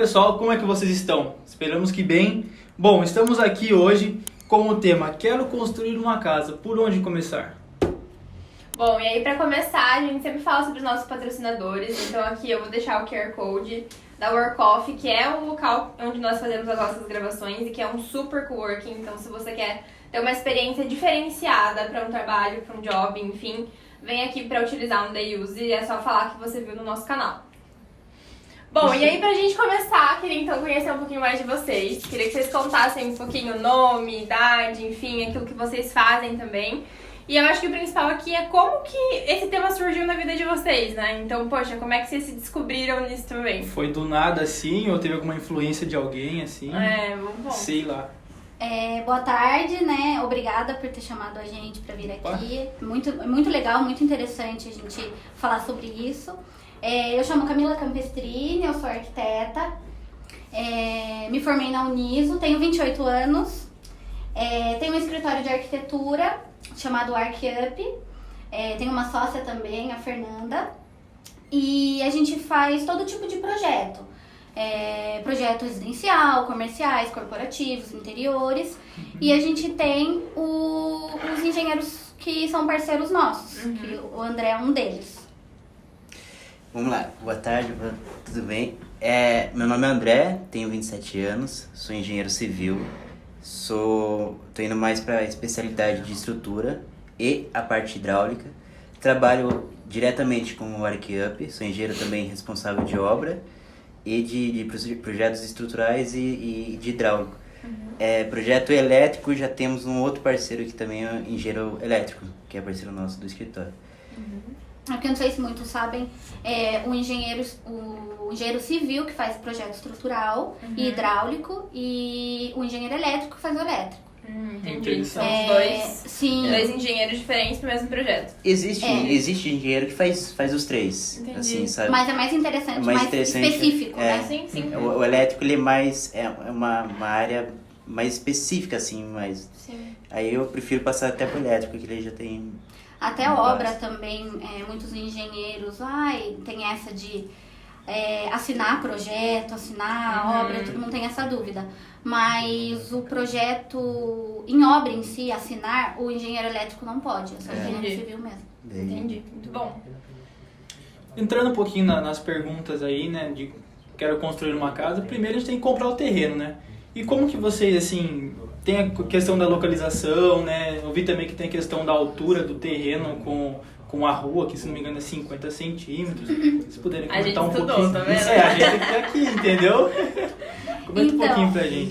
pessoal, como é que vocês estão? Esperamos que bem. Bom, estamos aqui hoje com o tema Quero construir uma casa, por onde começar? Bom, e aí pra começar, a gente sempre fala sobre os nossos patrocinadores, então aqui eu vou deixar o QR Code da Workoff, que é o local onde nós fazemos as nossas gravações e que é um super coworking, então se você quer ter uma experiência diferenciada para um trabalho, para um job, enfim, vem aqui para utilizar um Day Use e é só falar que você viu no nosso canal. Bom, e aí pra gente começar, queria então conhecer um pouquinho mais de vocês. Queria que vocês contassem um pouquinho o nome, idade, enfim, aquilo que vocês fazem também. E eu acho que o principal aqui é como que esse tema surgiu na vida de vocês, né? Então, poxa, como é que vocês se descobriram nisso também? Foi do nada assim, ou teve alguma influência de alguém assim? Bom. Sei lá. Boa tarde, né? Obrigada por ter chamado a gente para vir aqui. Muito legal, muito interessante a gente falar sobre isso. Eu chamo Camila Campestrini, eu sou arquiteta. Me formei na Uniso, tenho 28 anos. Tenho um escritório de arquitetura chamado ArcUp. Tenho uma sócia também, a Fernanda. E a gente faz todo tipo de projeto. Projeto residencial, comerciais, corporativos, interiores. E a gente tem os engenheiros que são parceiros nossos, que o André é um deles. Vamos lá, boa tarde, tudo bem? Meu nome é André, tenho 27 anos, sou engenheiro civil, tô indo mais para a especialidade de estrutura e a parte hidráulica. Trabalho diretamente com o ArcUp, sou engenheiro também responsável de obra e de projetos estruturais e de hidráulico. Projeto elétrico, já temos um outro parceiro que também é engenheiro elétrico, que é parceiro nosso do escritório. Porque eu não sei se muitos sabem, o engenheiro civil que faz projeto estrutural e hidráulico e o engenheiro elétrico que faz o elétrico. Entendi. São dois engenheiros diferentes no mesmo projeto. Existe engenheiro que faz os três. Entendi. Assim, sabe? Mas é mais interessante, mais específico, né? Sim. O elétrico ele é uma área mais específica, assim, mas Sim. Aí eu prefiro passar até pro elétrico, que ele já tem. Até a obra também, muitos engenheiros, tem essa de assinar projeto, assinar obra, todo mundo tem essa dúvida. Mas o projeto em obra em si, assinar, o engenheiro elétrico não pode, é só o engenheiro civil mesmo. Entendi, muito bom. Entrando um pouquinho nas perguntas aí, né, de quero construir uma casa, primeiro a gente tem que comprar o terreno, né? E como que vocês, assim, tem a questão da localização, né? Eu vi também que tem a questão da altura do terreno com a rua, que se não me engano é 50 centímetros. Se puderem comentar um pouquinho. Tá vendo? A gente tá aqui, entendeu? Comenta um pouquinho pra gente.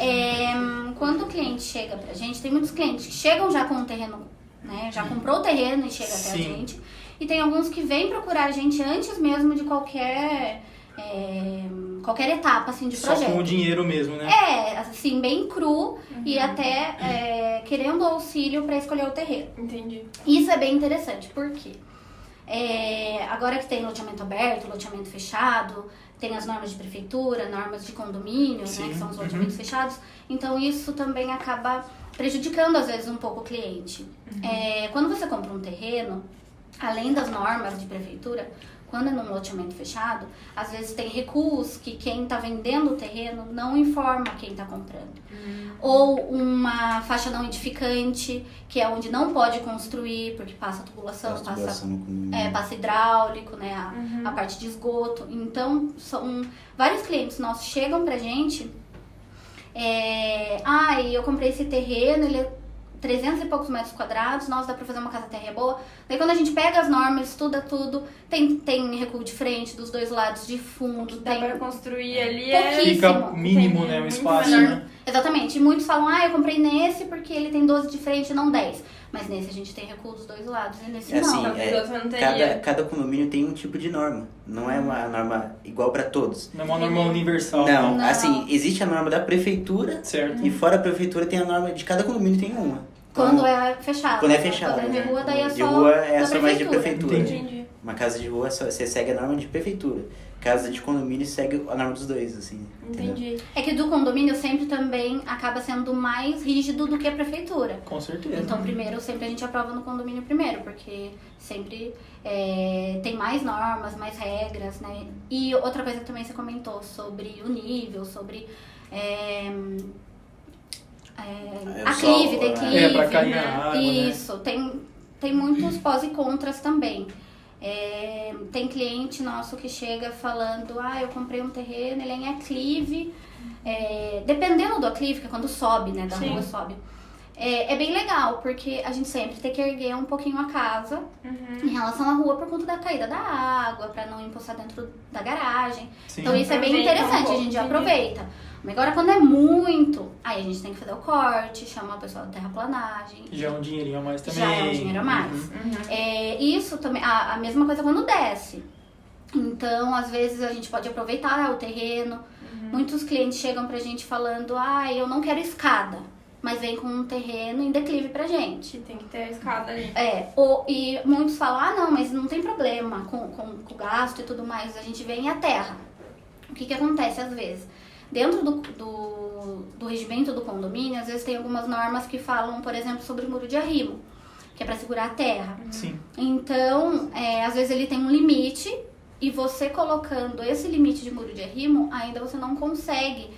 Quando o cliente chega pra gente, tem muitos clientes que chegam já com o terreno, né? Já comprou o terreno e chega até a gente. E tem alguns que vêm procurar a gente antes mesmo de qualquer etapa assim, de projeto. Só com o dinheiro mesmo, né? Assim, bem cru e até querendo auxílio para escolher o terreno. Entendi. Isso é bem interessante, por quê? Agora que tem loteamento aberto, loteamento fechado, tem as normas de prefeitura, normas de condomínio, né, que são os loteamentos fechados, então isso também acaba prejudicando às vezes um pouco o cliente. Quando você compra um terreno, além das normas de prefeitura, quando é num loteamento fechado, às vezes tem recuos que quem está vendendo o terreno não informa quem está comprando. Ou uma faixa não edificante, que é onde não pode construir, porque passa tubulação, passa hidráulico, né, a parte de esgoto. Então, vários clientes nossos chegam pra gente, eu comprei esse terreno, ele é 300 e poucos metros quadrados, dá pra fazer uma casa terra boa. Daí quando a gente pega as normas, estuda tudo, tem recuo de frente, dos dois lados, de fundo. Dá pra construir ali Fica mínimo, né, o espaço, né? Exatamente. E muitos falam, eu comprei nesse porque ele tem 12 de frente e não 10. Mas nesse a gente tem recuo dos dois lados e nesse não. Cada condomínio tem um tipo de norma. Não é uma norma igual para todos. Não é uma norma universal. Não, assim, existe a norma da prefeitura. Certo. E fora a prefeitura tem a norma de cada condomínio, tem uma. Quando é fechado. Quando é fechado. Quando é de rua, daí é só de rua é da só mais de prefeitura. prefeitura. Entendi. Uma casa de rua, você segue a norma de prefeitura. Casa de condomínio segue a norma dos dois, assim. Entendeu? Entendi. É que do condomínio sempre também acaba sendo mais rígido do que a prefeitura. Com certeza. Então, primeiro, sempre a gente aprova no condomínio primeiro, porque sempre tem mais normas, mais regras, né? E outra coisa que também você comentou sobre o nível, sobre declive, pra cair na água, isso, tem muitos pós e contras também. Tem cliente nosso que chega falando, eu comprei um terreno, ele é em aclive, dependendo do aclive, que é quando sobe, né, da rua sobe, é bem legal, porque a gente sempre tem que erguer um pouquinho a casa em relação à rua por conta da caída da água, pra não empoçar dentro da garagem. Sim. Então isso é bem interessante, a gente já aproveita. Mas agora quando é muito, aí a gente tem que fazer o corte, chamar a pessoa da terraplanagem. Já é um dinheirinho a mais também. Já é um dinheiro a mais. Isso também, a mesma coisa quando desce. Então, às vezes a gente pode aproveitar o terreno. Muitos clientes chegam pra gente falando, eu não quero escada, mas vem com um terreno em declive pra gente. Tem que ter a escada ali. E muitos falam, não, mas não tem problema com o gasto e tudo mais, a gente vem a terra. O que acontece às vezes? Dentro do regimento do condomínio, às vezes tem algumas normas que falam, por exemplo, sobre muro de arrimo, que é para segurar a terra. Sim. Então, às vezes ele tem um limite e você colocando esse limite de muro de arrimo, ainda você não consegue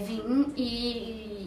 vir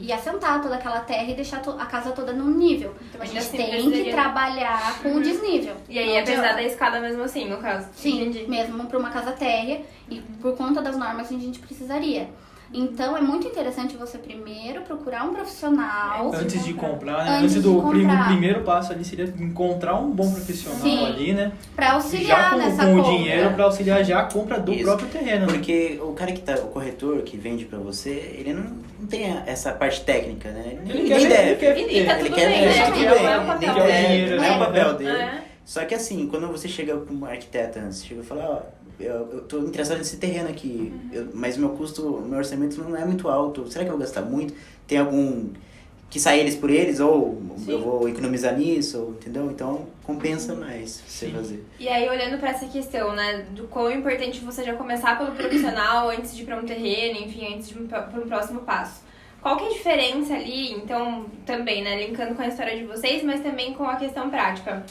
e assentar toda aquela terra e deixar a casa toda num nível. Então, a gente assim, tem que trabalhar com o desnível. E aí é pesada a escada mesmo assim, no caso? Sim, Entendi. mesmo para uma casa térrea e por conta das normas a gente precisaria. Então é muito interessante você primeiro procurar um profissional. Antes de comprar, né? Antes de comprar. O primeiro passo ali seria encontrar um bom profissional ali, né? Pra auxiliar já nessa com compra. o dinheiro pra auxiliar já a compra do Isso. próprio terreno. Né? Porque o cara o corretor que vende pra você, ele não tem essa parte técnica, né? Ele Nem quer- deve. ele quer- E tá Ele tudo quer bem, ver, né? tudo É bem. o papel Tem que é o dele. dinheiro, É né? o papel dele. É. Só que assim, quando você chega para um arquiteto, você chega e fala, eu tô interessado nesse terreno aqui, mas meu orçamento não é muito alto, será que eu vou gastar muito? Tem algum que sai eles por eles, ou Sim. eu vou economizar nisso, ou, entendeu? Então compensa mais você fazer. E aí, olhando pra essa questão, né, do quão é importante você já começar pelo profissional antes de ir pra um terreno, enfim, antes de ir pra um próximo passo. Qual que é a diferença ali, então, também, né, linkando com a história de vocês, mas também com a questão prática?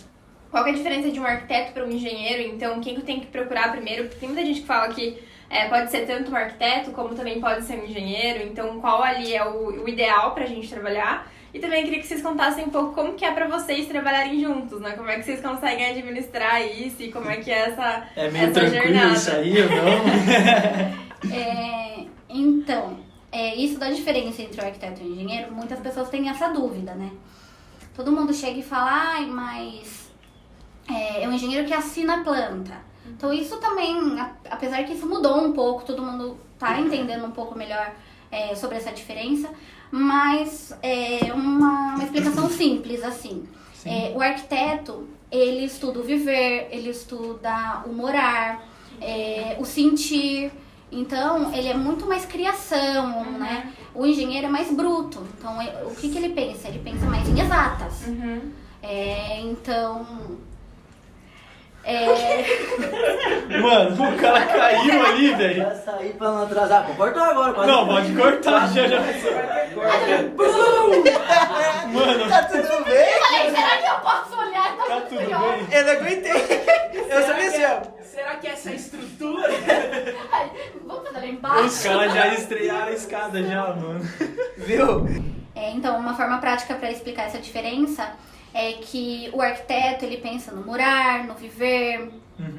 Qual que é a diferença de um arquiteto para um engenheiro? Então, quem que tem que procurar primeiro? Porque tem muita gente que fala que pode ser tanto um arquiteto, como também pode ser um engenheiro. Então, qual ali é o ideal pra gente trabalhar? E também queria que vocês contassem um pouco como que é pra vocês trabalharem juntos, né? Como é que vocês conseguem administrar isso e como é que é essa É meio essa tranquilo jornada. isso aí, ou não? Então, isso da diferença entre o arquiteto e o engenheiro, muitas pessoas têm essa dúvida, né? Todo mundo chega e fala, mas é um engenheiro que assina a planta. Então isso também, apesar que isso mudou um pouco, todo mundo tá entendendo um pouco melhor sobre essa diferença, mas é uma explicação simples, assim. O arquiteto, ele estuda o viver, ele estuda o morar, o sentir. Então, ele é muito mais criação, né? O engenheiro é mais bruto. Então, o que ele pensa? Ele pensa mais em exatas. Então... Mano, o cara caiu ali, velho. Vai sair pra não atrasar. Pô, corta agora. Quase. Não, pode cortar, já. Mano, Tá tudo bem? Falei, será que eu posso olhar? tá tudo bem? Eu não aguentei. Eu sabia assim, ó. Será que essa estrutura... Vamos fazer lá embaixo? Os caras já estrearam a escada já, mano. Viu? Então, uma forma prática para explicar essa diferença é que o arquiteto, ele pensa no morar, no viver,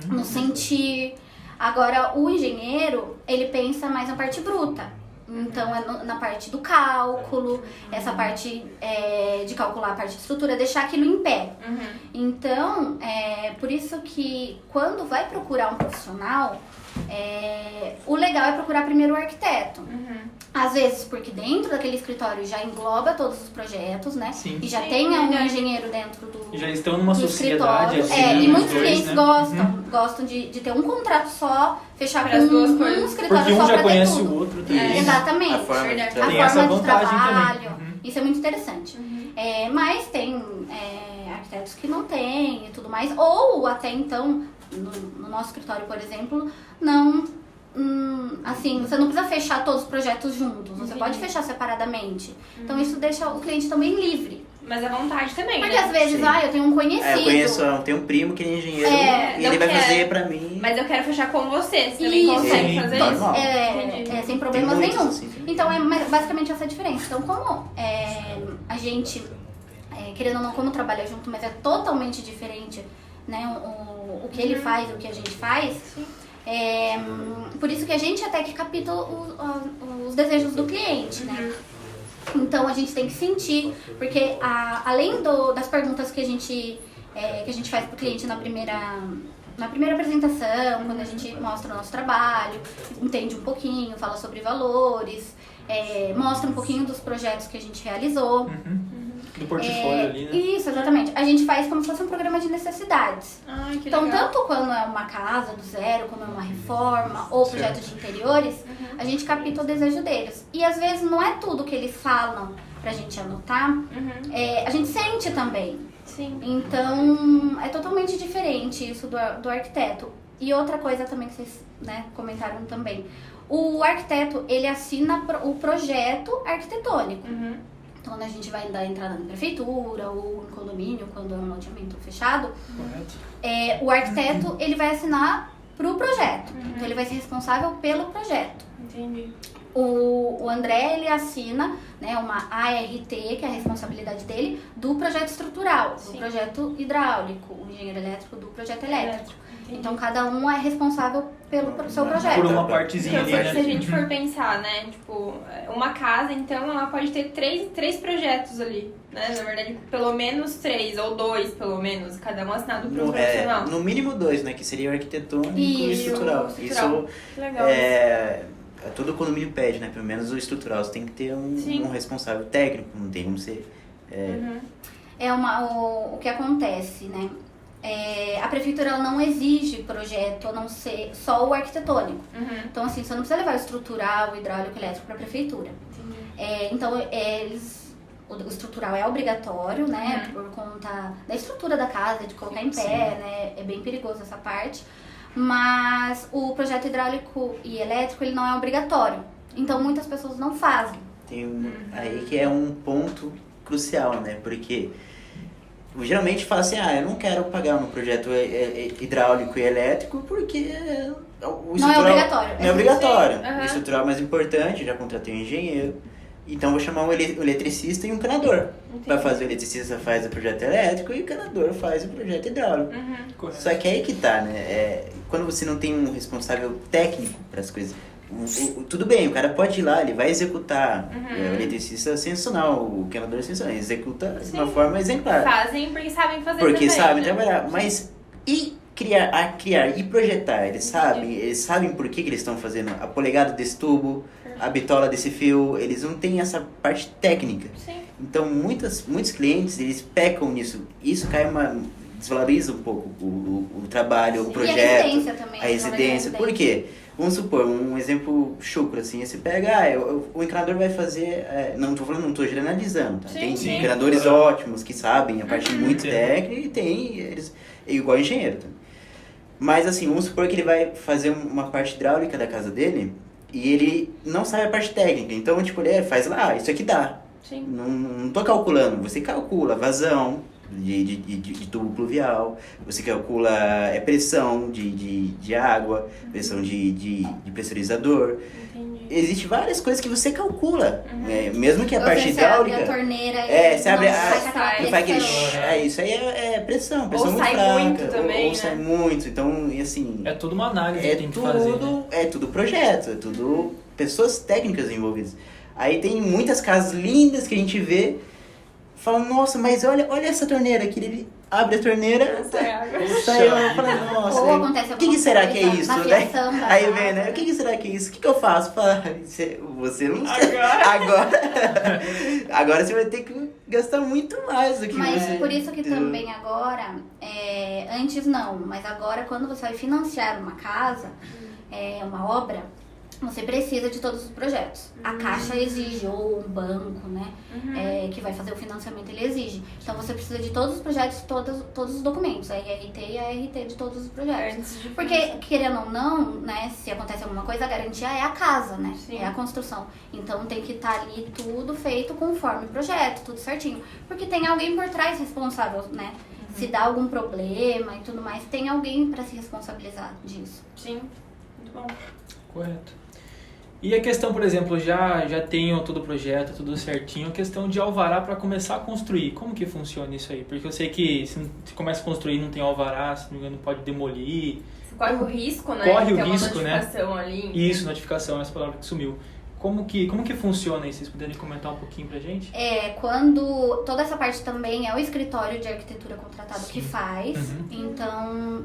no sentir. Agora, o engenheiro, ele pensa mais na parte bruta. Então, é na parte do cálculo, essa parte de calcular a parte de estrutura, deixar aquilo em pé. Então, por isso que quando vai procurar um profissional, o legal é procurar primeiro o arquiteto. Às vezes, porque dentro daquele escritório já engloba todos os projetos, né? Sim. E já tem um engenheiro dentro do Já estão numa do sociedade escritório. assim. E os muitos dois, clientes né? gostam de ter um contrato só, fechar Para com as duas um coisas. escritório Porque só um já pra ter conhece tudo. o outro também. Exatamente. A forma de Verdade. A Tem essa forma de vantagem trabalho. também. Isso é muito interessante. Mas tem arquitetos que não têm e tudo mais. Ou até então, no nosso escritório, por exemplo, não... assim, você não precisa fechar todos os projetos juntos, você pode fechar separadamente. Então isso deixa o cliente também livre. Mas à vontade também, Porque né? às vezes, Sim. eu tenho um conhecido. Eu tenho um primo que é engenheiro e não ele vai quero. fazer pra mim. Mas eu quero fechar com você também Isso. consegue Sim, fazer normal. isso? Entendi. Sem problemas Tem muitos, nenhum. assim, tem Então é basicamente essa a diferença. Então como a gente, querendo ou não, como trabalha junto, mas é totalmente diferente, né, o que ele faz e o que a gente faz. Por isso que a gente até que capta os desejos do cliente, né? Então a gente tem que sentir, porque além das perguntas que a gente faz pro cliente na primeira apresentação, quando a gente mostra o nosso trabalho, entende um pouquinho, fala sobre valores, mostra um pouquinho dos projetos que a gente realizou. Do portfólio ali, né? Isso, exatamente. A gente faz como se fosse um programa de necessidades. Ai, que Então, legal. tanto quando é uma casa do zero, como é uma reforma ou projeto de interiores, a gente capta o desejo deles. E às vezes não é tudo que eles falam pra gente anotar, a gente sente também. Sim. Então, é totalmente diferente isso do arquiteto. E outra coisa também que vocês, né, comentaram também. O arquiteto, ele assina o projeto arquitetônico. Então, quando a gente vai dar entrada na prefeitura ou em condomínio, quando é um loteamento fechado, Correto. o arquiteto, ele vai assinar pro projeto. Então, ele vai ser responsável pelo projeto. Entendi. O André, ele assina, né, uma ART, que é a responsabilidade dele, do projeto estrutural, do projeto hidráulico, o engenheiro elétrico do projeto elétrico. Então, cada um é responsável pelo seu projeto. Por uma partezinha Então, ali, se né? a gente for pensar, né, tipo, uma casa, então, ela pode ter três projetos ali, né? Na verdade, pelo menos 3 ou 2, pelo menos, cada um assinado por um profissional. No mínimo 2, né? Que seria o arquitetônico e o estrutural. estrutural. Que legal. Todo condomínio pede, né? Pelo menos o estrutural. Você tem que ter um responsável técnico, não tem como ser. O que acontece, né? A prefeitura ela não exige projeto a não ser só o arquitetônico. Então, assim, você não precisa levar o estrutural, o hidráulico, o elétrico para a prefeitura. Então, o estrutural é obrigatório, né? Por conta da estrutura da casa, de colocar em pé, né? É bem perigoso essa parte. Mas o projeto hidráulico e elétrico, ele não é obrigatório. Então, muitas pessoas não fazem. Aí que é um ponto crucial, né? Porque geralmente fala assim, eu não quero pagar no projeto hidráulico e elétrico porque o Não é obrigatório. Não é obrigatório. Sim. O estrutural é mais importante, já contratei um engenheiro. Então vou chamar um eletricista e um encanador. Para fazer, o eletricista faz o projeto elétrico e o encanador faz o projeto hidráulico. Correto. Só que aí que tá, né? Quando você não tem um responsável técnico para as coisas, tudo bem, o cara pode ir lá, ele vai executar. O eletricista é sensacional, o encanador é sensacional, ele executa de uma forma exemplar. Fazem porque sabem fazer Porque também, sabem né? trabalhar. Mas criar e projetar, eles sabem por que eles estão fazendo a polegada desse tubo, a bitola desse fio, eles não têm essa parte técnica. Sim. Então muitos clientes, eles pecam nisso. Isso desvaloriza um pouco o trabalho, o projeto, E a residência também. a residência. Por quê? Vamos supor, um exemplo chucro, assim, você pega, o encanador vai fazer, não tô generalizando, tá? Sim, Tem sim. encanadores ótimos que sabem a parte muito técnica e tem, eles, igual engenheiro também. Mas assim, vamos supor que ele vai fazer uma parte hidráulica da casa dele e ele não sabe a parte técnica, então tipo, ele faz lá, isso aqui dá. Sim. Não tô calculando, você calcula vazão de tubo pluvial, você calcula pressão de água, pressão de pressurizador. Entendi. Existem várias coisas que você calcula, mesmo que a parte Você abre hidráulica... a torneira você abre não faz aquela não faz aquele... pressão. Isso aí é pressão Ou muito sai fraca. muito também, ou né? sai muito, então, e assim... É tudo uma análise que tem que fazer, né? É tudo projeto, é tudo pessoas técnicas envolvidas. Aí tem muitas casas lindas que a gente vê, fala, nossa, mas olha essa torneira aqui, ele abre a torneira, Sai água. sai ela fala, nossa, Ou acontece o que será que é alguma isso? coisa Né? na fiação da Aí casa. vem, né? O que será que é isso? O que eu faço? Fala, você não agora você vai ter que gastar muito mais do que Mas você... por isso que também agora, antes não, mas agora quando você vai financiar uma casa, uma obra, você precisa de todos os projetos. A Caixa exige, ou um banco, né, que vai fazer o financiamento, ele exige. Então você precisa de todos os projetos, todos os documentos, a IRT e a ART de todos os projetos. Porque, querendo ou não, né, se acontece alguma coisa, a garantia é a casa, né, é a construção. Então tem que estar ali tudo feito conforme o projeto, tudo certinho. Porque tem alguém por trás responsável, né. Se dá algum problema e tudo mais, tem alguém para se responsabilizar disso. Sim, muito bom. Correto. E a questão, por exemplo, já tenho todo o projeto, tudo certinho, a questão de alvará para começar a construir. Como que funciona isso aí? Porque eu sei que se começa a construir e não tem alvará, se não me engano, pode demolir. Você corre o risco, né? Corre o ter risco, uma notificação né? ali. Isso, notificação, essa palavra que sumiu. Como que funciona isso? Vocês puderem comentar um pouquinho pra gente? Quando toda essa parte também é o escritório de arquitetura contratado que faz, então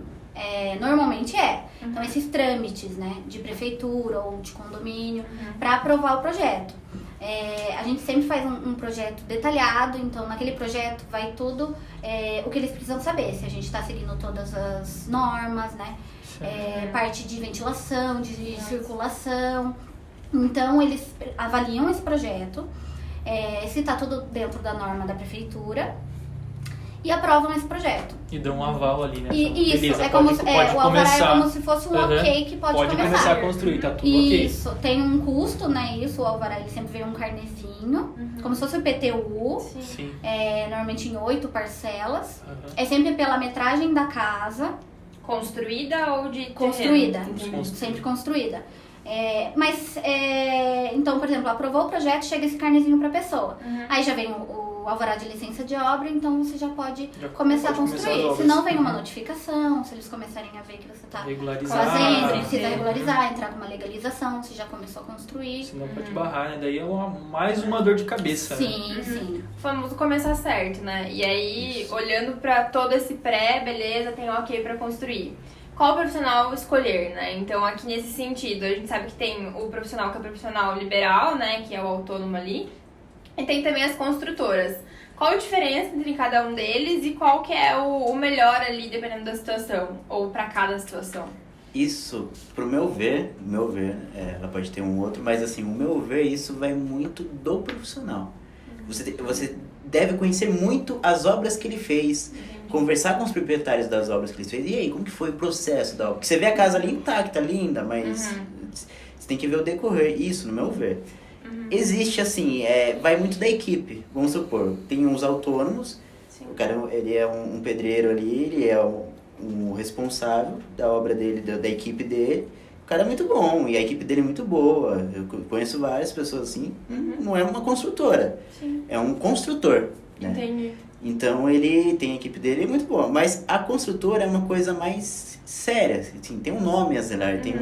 normalmente Então esses trâmites, né, de prefeitura ou de condomínio para aprovar o projeto. A gente sempre faz um projeto detalhado, então naquele projeto vai tudo o que eles precisam saber, se a gente está seguindo todas as normas, né, parte de ventilação, de circulação. Então, eles avaliam esse projeto, se está tudo dentro da norma da prefeitura e aprovam esse projeto. E dão um aval ali, né? E beleza, isso, pode o alvará começar. é como se fosse um ok que pode começar a construir, tá tudo ok. Isso, tem um custo, né? Isso, o alvará ele sempre vem um carnezinho, como se fosse o IPTU, Sim. normalmente em 8 parcelas. É sempre pela metragem da casa. Construída ou de Construída, terreno? sempre construída. Então, por exemplo, aprovou o projeto, chega esse carnezinho pra pessoa. Aí já vem o alvará de licença de obra, então você já pode começar a construir. Se não, vem uma notificação, se eles começarem a ver que você tá fazendo, precisa regularizar, entrar com uma legalização, se já começou a construir. Senão pode barrar, né? Daí é mais uma dor de cabeça. Sim, né? sim. O famoso começar certo, né? E aí, olhando pra todo esse beleza, tem ok pra construir. Qual profissional escolher, né? Então, aqui nesse sentido, a gente sabe que tem o profissional que é o profissional liberal, né? Que é o autônomo ali. E tem também as construtoras. Qual a diferença entre cada um deles e qual que é o melhor ali, dependendo da situação? Ou pra cada situação? Isso, pro meu ver, ela pode ter um outro, mas assim, o meu ver, isso vai muito do profissional. Você deve conhecer muito as obras que ele fez, conversar com os proprietários das obras que ele fez. E aí, como que foi o processo da obra? Porque você vê a casa ali intacta, linda, mas você tem que ver o decorrer. Isso, no meu ver. Existe assim, vai muito da equipe. Vamos supor, tem uns autônomos, o cara ele é um pedreiro ali, ele é um responsável da obra dele, da equipe dele. O cara é muito bom e a equipe dele é muito boa. Eu conheço várias pessoas assim, não é uma construtora, é um construtor, né? Entendi. Então ele tem a equipe dele, é muito boa. Mas a construtora é uma coisa mais séria, assim, tem um nome a zelar, tem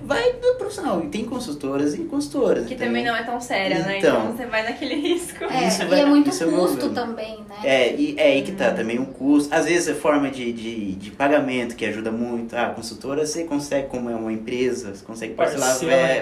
vai do profissional. E tem construtoras e consultoras. Que também não é tão séria, né? Então você vai naquele risco. E é muito custo também, né? Aí que tá, também um custo. Às vezes é forma de pagamento que ajuda muito. A consultora você consegue, como é uma empresa, você consegue parcelar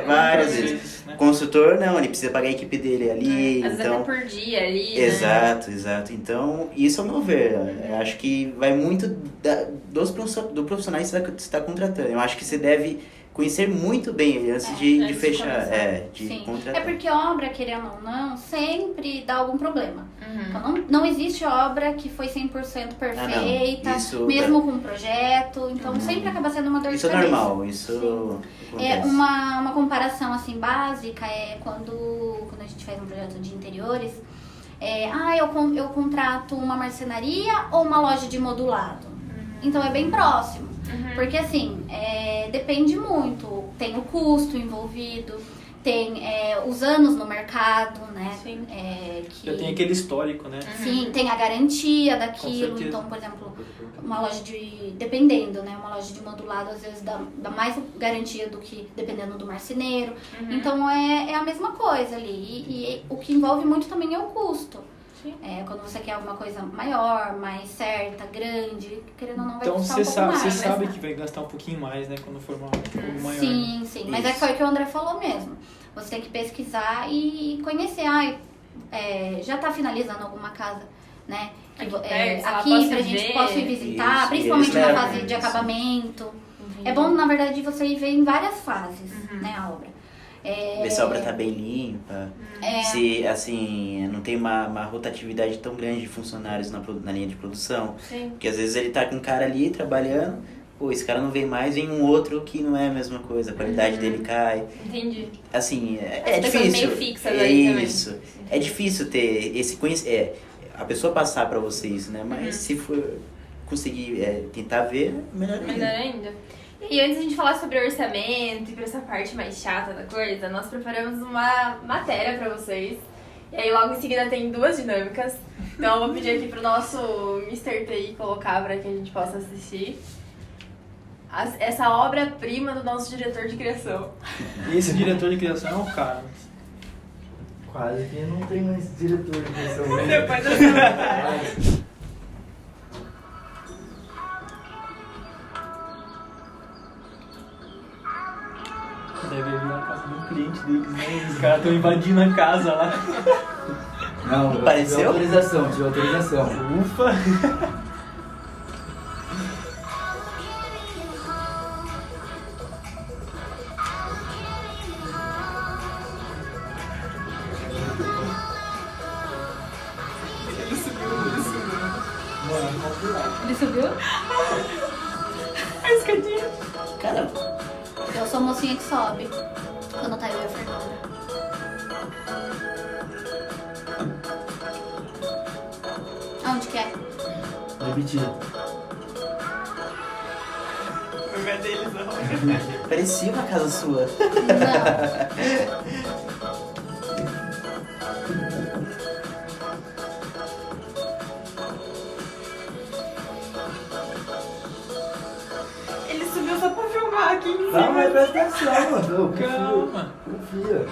várias vezes. Né? Consultor não, ele precisa pagar a equipe dele ali. Às vezes até por dia ali, Exato. Então, isso ao meu ver. Eu acho que vai muito do profissional que você está contratando. Eu acho que você deve conhecer muito bem ele antes de fechar, de contratar. É porque obra, querendo ou não, sempre dá algum problema. Então, não existe obra que foi 100% perfeita, mesmo com projeto. Então, sempre acaba sendo uma dor de cabeça. Isso é normal, isso acontece. Uma comparação, assim, básica é quando a gente faz um projeto de interiores, eu contrato uma marcenaria ou uma loja de modulado. Então, é bem próximo. Porque, assim, depende muito. Tem o custo envolvido, tem os anos no mercado, né? Sim. Já tem aquele histórico, né? Sim, tem a garantia daquilo. Então, por exemplo, uma loja dependendo, né? Uma loja de modulado, às vezes, dá mais garantia do que dependendo do marceneiro. Então, é a mesma coisa ali. E o que envolve muito também é o custo. Quando você quer alguma coisa maior, mais certa, grande, querendo ou não, vai custar um pouco mais. Então você sabe que vai gastar um pouquinho mais, né? Quando for algo maior. Sim. Mas foi o que o André falou mesmo. Você tem que pesquisar e conhecer. Já tá finalizando alguma casa, né? Aqui pra gente possa ir visitar, principalmente na fase de acabamento. É bom, na verdade, você ir ver em várias fases, né, a obra. Ver se a obra tá bem limpa, se, assim, não tem uma rotatividade tão grande de funcionários na linha de produção. Sim. Porque às vezes ele tá com um cara ali trabalhando, pô, esse cara não vem mais, vem um outro que não é a mesma coisa, a qualidade dele cai. Entendi. Assim, é As pessoas difícil. meio fixas aí também. Isso. É difícil ter esse conhecimento, a pessoa passar pra você isso, né? Mas se for conseguir tentar ver, melhor ainda. Melhor ainda. E antes de a gente falar sobre orçamento e pra essa parte mais chata da coisa, nós preparamos uma matéria pra vocês. E aí logo em seguida tem 2 dinâmicas. Então eu vou pedir aqui pro nosso Mr. TI colocar pra que a gente possa assistir. Essa obra-prima do nosso diretor de criação. E esse diretor de criação é o cara. Quase que não tem mais diretor de criação. Depois dessa Deve vir na casa do cliente deles, né? Os caras estão invadindo a casa lá. Não, Apareceu? tive autorização, tive autorização. Ufa! Ele subiu? a escadinha. Cara, Eu sou a mocinha que sobe. Quando tá eu e a Fernanda. Aonde que é? Repetido. Não é deles, não. parecia uma casa sua. Não. Ele subiu só pra filmar aqui em cima. Tá, mas presta atenção, mano. Calma. Confia.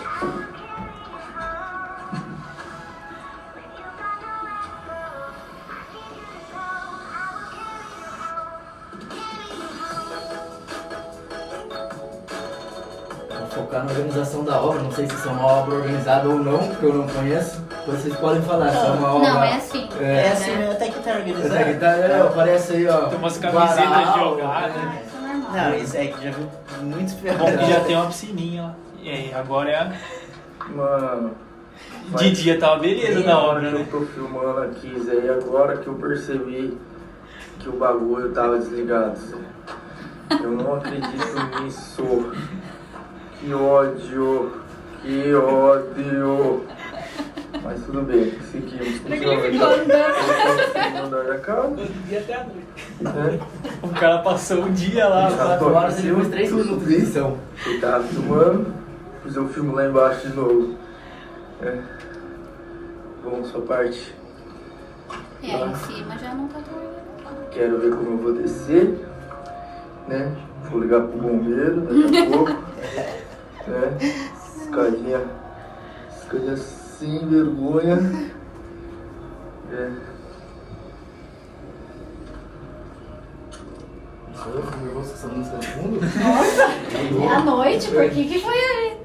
Vou focar na organização da obra. Não sei se isso é uma obra organizada ou não, porque eu não conheço. Vocês podem falar se é uma obra. Não, é assim. É assim, mesmo, até que tá organizado. Até que tá, aparece aí, ó. Tem umas camisetas varal, jogadas. Ah, isso é normal. Não, isso é que já viu muitos É bom que já tem uma piscininha lá. E aí, agora é a... Mano, De dia tá uma beleza da obra, eu né? tô filmando aqui, Zé, e agora que eu percebi que o bagulho tava desligado, Zé. Eu não acredito nisso. Que ódio. Que ódio. Mas tudo bem, seguimos. Ele ficou andando. Andar da casa. Do dia até a noite. Né? O cara passou o dia lá. Já 4 horas e depois 3 minutos de edição. Eu tava filmando, fiz o filme lá embaixo de novo. Bom, sua parte. É, aí em cima já não tá tão legal. Quero ver como eu vou descer, né? Vou ligar pro bombeiro daqui a pouco, né? Escadinha sem vergonha. Sou eu, fico nervoso com essa música no fundo? É à noite, por que foi aí?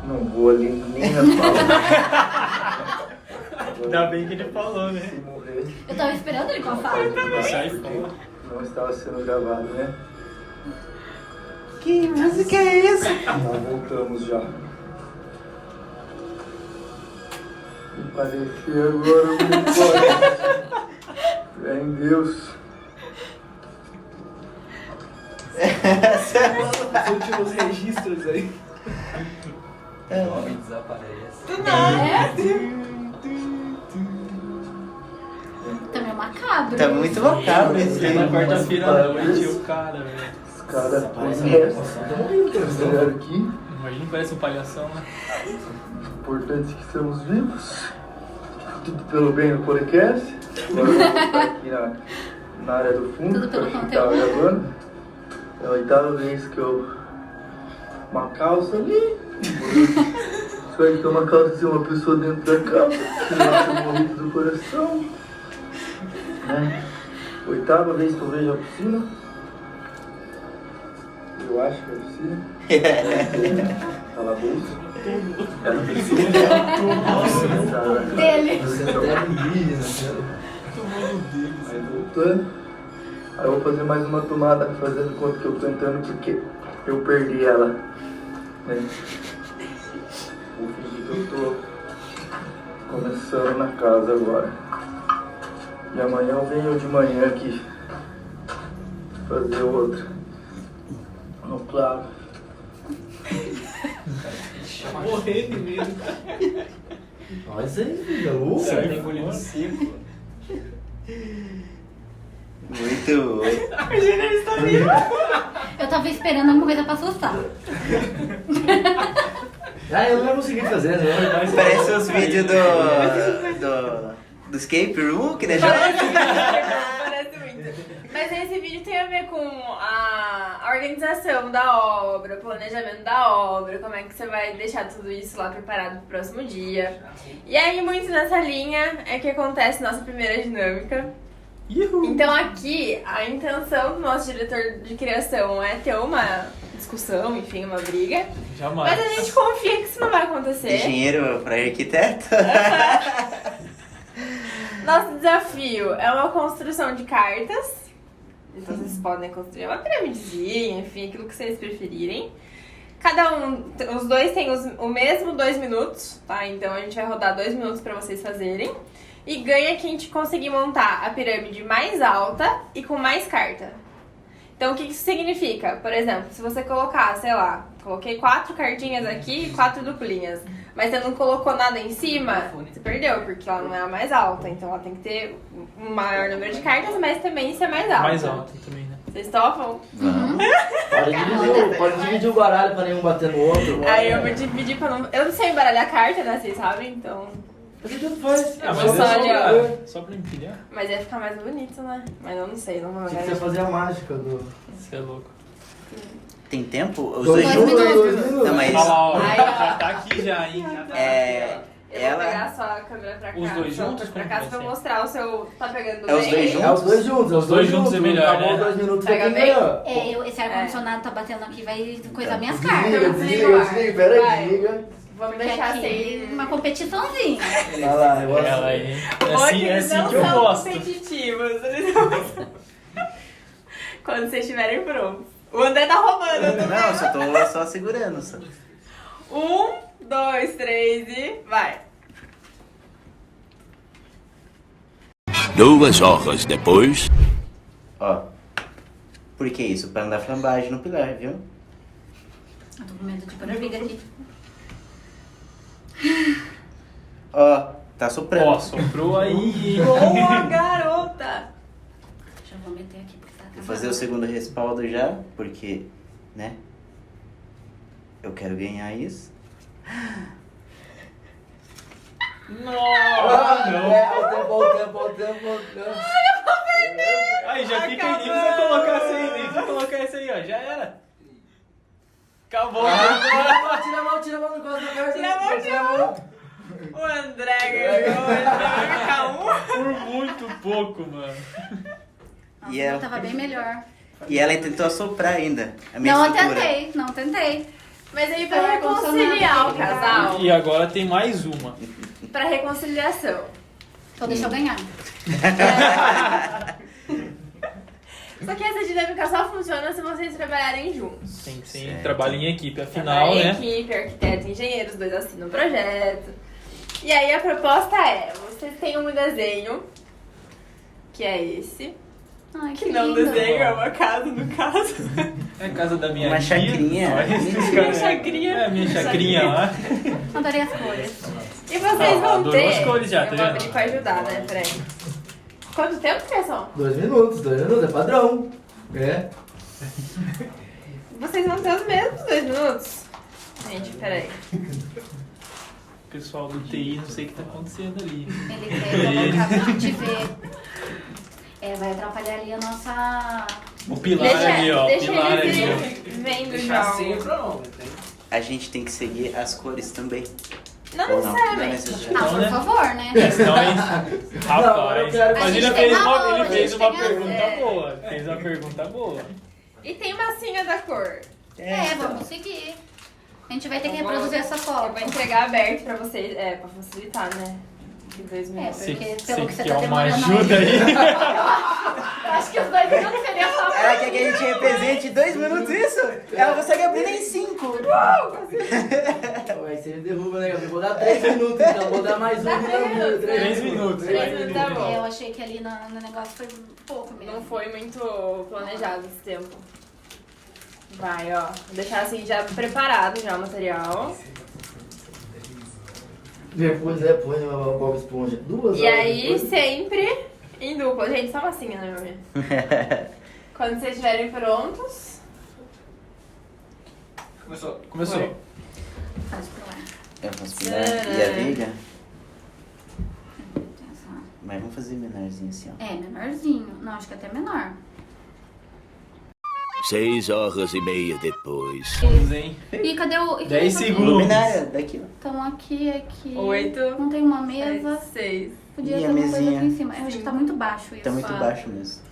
Não vou ali nem falar. Ainda bem que ele falou, Se né? morrer, Eu tava esperando ele falar. Sai fora. não estava sendo gravado, né? Que música é essa? Nós voltamos já. Me parecer agora muito forte. Fé em Deus. Os últimos registros aí. O homem desaparece. Tá meio macabro. Tá muito macabro esse Chega na aí. quarta-feira à noite o cara, velho. Escada Parece conhece. Aqui. Imagina, parece um palhação, né? Importante que estamos vivos. Tudo pelo bem no podcast. Agora vamos voltar aqui na área do fundo. Tudo pelo que eu achei que tava conteúdo. gravando. É a 8ª vez que eu. Uma calça ali. Só que uma calça de uma pessoa dentro da calça. Que não é morrido do coração. Né? 8ª vez que eu vejo a piscina. Eu acho que é a piscina. Fala a bolsa. É a piscina. Dele. Você é até indígena, né? Aí voltando. Aí eu vou fazer mais uma tomada, fazendo conta que eu tô entrando porque eu perdi ela. Né? Vou fingir que eu tô começando na casa agora. E amanhã eu venho de manhã aqui fazer outra. No claro. Morrer de medo. Olha isso aí, filho. Você vai engolir seco. Muito. Eu tava esperando alguma coisa pra assustar. Ah, eu não ia conseguir fazer, né? Parece os vídeos do escape room que deixa. Parece muito. Mas esse vídeo tem a ver com a organização da obra, o planejamento da obra, como é que você vai deixar tudo isso lá preparado pro próximo dia. E aí, muito nessa linha é que acontece nossa primeira dinâmica. Uhul. Então aqui, a intenção do nosso diretor de criação é ter uma discussão, enfim, uma briga. Jamais. Mas a gente confia que isso não vai acontecer. Engenheiro para arquiteto. Nosso desafio é uma construção de cartas. Então vocês podem construir uma piramidezinha, enfim, aquilo que vocês preferirem. Cada um, os dois têm o mesmo 2 minutos, tá? Então a gente vai rodar 2 minutos pra vocês fazerem. E ganha quem te conseguir montar a pirâmide mais alta e com mais carta. Então o que isso significa? Por exemplo, se você colocar, sei lá, coloquei 4 cartinhas aqui e 4 duplinhas, mas você não colocou nada em cima, você perdeu, porque ela não é a mais alta. Então ela tem que ter um maior número de cartas, mas também ser mais alta. Mais alto também, né? Vocês topam? Pode dividir o baralho pra nenhum bater no outro. Aí eu vou dividir pra não... Eu não sei embaralhar carta, né? Vocês sabem, então... A gente não faz. Ah, mas só olhar. Só pra empilhar? Mas ia ficar mais bonito, né? Mas eu não sei, não vou Tinha que você fazer a mágica do... Você é louco. Tem tempo? Os Dois dois minutos. juntos? 2 minutos. Não, mas. Olha lá, ó. Ai, ó. Já tá aqui já, hein? Já tá. É. Eu vou Ela. pegar só a câmera pra cá. Os dois só juntos? Pra Como cá, vai pra ser? mostrar o seu... Tá pegando É os bem? dois juntos? É os dois juntos, Os dois juntos é melhor, Acabou né? 2 minutos, Pega foi bem? melhor. Esse ar-condicionado tá batendo aqui, vai coisar minhas Desliga, cartas. desliga, pera Vai. aí, desliga. Vamos Porque deixar aqui sem... uma competiçãozinha. Vai lá, eu gosto. Ela aí. Hoje É eles assim não que eu são gosto. competitivos. Eles não... Quando vocês estiverem prontos. O André tá roubando. Eu tô Não, vendo. eu tô só segurando. Só. 1, 2, 3 e vai. 2 horas depois. Ó. Por que isso? Pra não dar flambagem no pilar, viu? Eu tô com medo de pôr a briga aqui. Ó, tá soprando. Ó, soprou aí. Boa, garota! Já vou meter aqui porque tá Vou fazer o segundo respaldo já, porque, né? Eu quero ganhar isso. Nossa, não. Olha o tempo. Aí já fica aí, nem precisa colocar essa aí, nem precisa colocar essa aí, ó. Já era. Acabou. Tira a mão, não gosta da carta. Tira a mão. O André ganhou, ele vai ficar um. Por muito pouco, mano. Nossa, E eu ela- tava bem melhor. E ela tentou assoprar ainda. A minha Não estrutura. não tentei. Mas aí pra reconciliar o casal, E agora tem mais uma. pra reconciliação. Então deixa eu ganhar. Só que essa dinâmica só funciona se vocês trabalharem juntos. Tem que ser Certo. trabalho em equipe, afinal, Trabalhar em né? equipe, arquiteto e engenheiro, os dois assinam o projeto. E aí a proposta é, vocês têm um desenho, que é esse. Ai, Que não lindo. desenho, é uma casa no caso. É a casa da minha Uma tia. chacrinha. Minha chacrinha. É a minha chacrinha lá. Adorei as cores. E vocês vão adorou ter... as cores já, tá eu vou vendo? abrir pra ajudar, né? Peraí. Quanto tempo, pessoal? 2 minutos, é padrão. É. Vocês vão ter os mesmos 2 minutos? Gente, peraí. O pessoal do TI, não sei o que tá acontecendo ali. Ele quer colocar pra gente ver. É, vai atrapalhar ali a nossa... O pilar ali, ó. O deixa pilar eles ali, ó. vendo o Deixar jogo. sem pronto, entendeu? A gente tem que seguir as cores também. Não Ou não? Não é necessariamente. Ah, Não, por né? favor, né? Senão a gente... Não, eu Rapaz, quero- mas A ele gente fez tem uma, valor, ele a fez gente uma tem pergunta é. boa. Fez uma pergunta boa. E tem massinha da cor. É, vamos seguir. A gente vai ter que Eu vou- reproduzir essa Eu foto. vou entregar aberto pra vocês, pra facilitar, né? que 2 minutos. Porque Você pelo que você quer tá uma demorando ajuda aí? Acho que os 2 minutos seria só Ela quer que a gente represente 2 minutos isso? Ela consegue aprender em 5. Aí você me derruba, né, Gabriel? Vou dar 3 minutos, então. Vou dar mais um Dá 3 minutos, né? 3 minutos. 3 minutos tá bom. Eu achei que ali no negócio foi pouco mesmo. Não foi muito planejado esse tempo. Vai, ó. Vou deixar assim já preparado já o material. Depois põe uma Bob Esponja. 2 horas E aí, depois. sempre em dupla. Gente, só massinha, né, meu amigo? Quando vocês estiverem prontos. Começou. Foi. Faz pro ar. Eu faço pilar. E a viga? Mas vamos fazer menorzinho assim, ó. É, menorzinho. Não, acho que até menor. 6h30 depois. Vamos, hein? E cadê o... e 10 cadê o- segundos. Luminária, daqui, ó. Então aqui. 8. Não tem uma mesa. 6. Podia E ter a uma coisa mesinha? aqui em cima. Eu acho que tá muito baixo isso. Tá muito 4. baixo mesmo.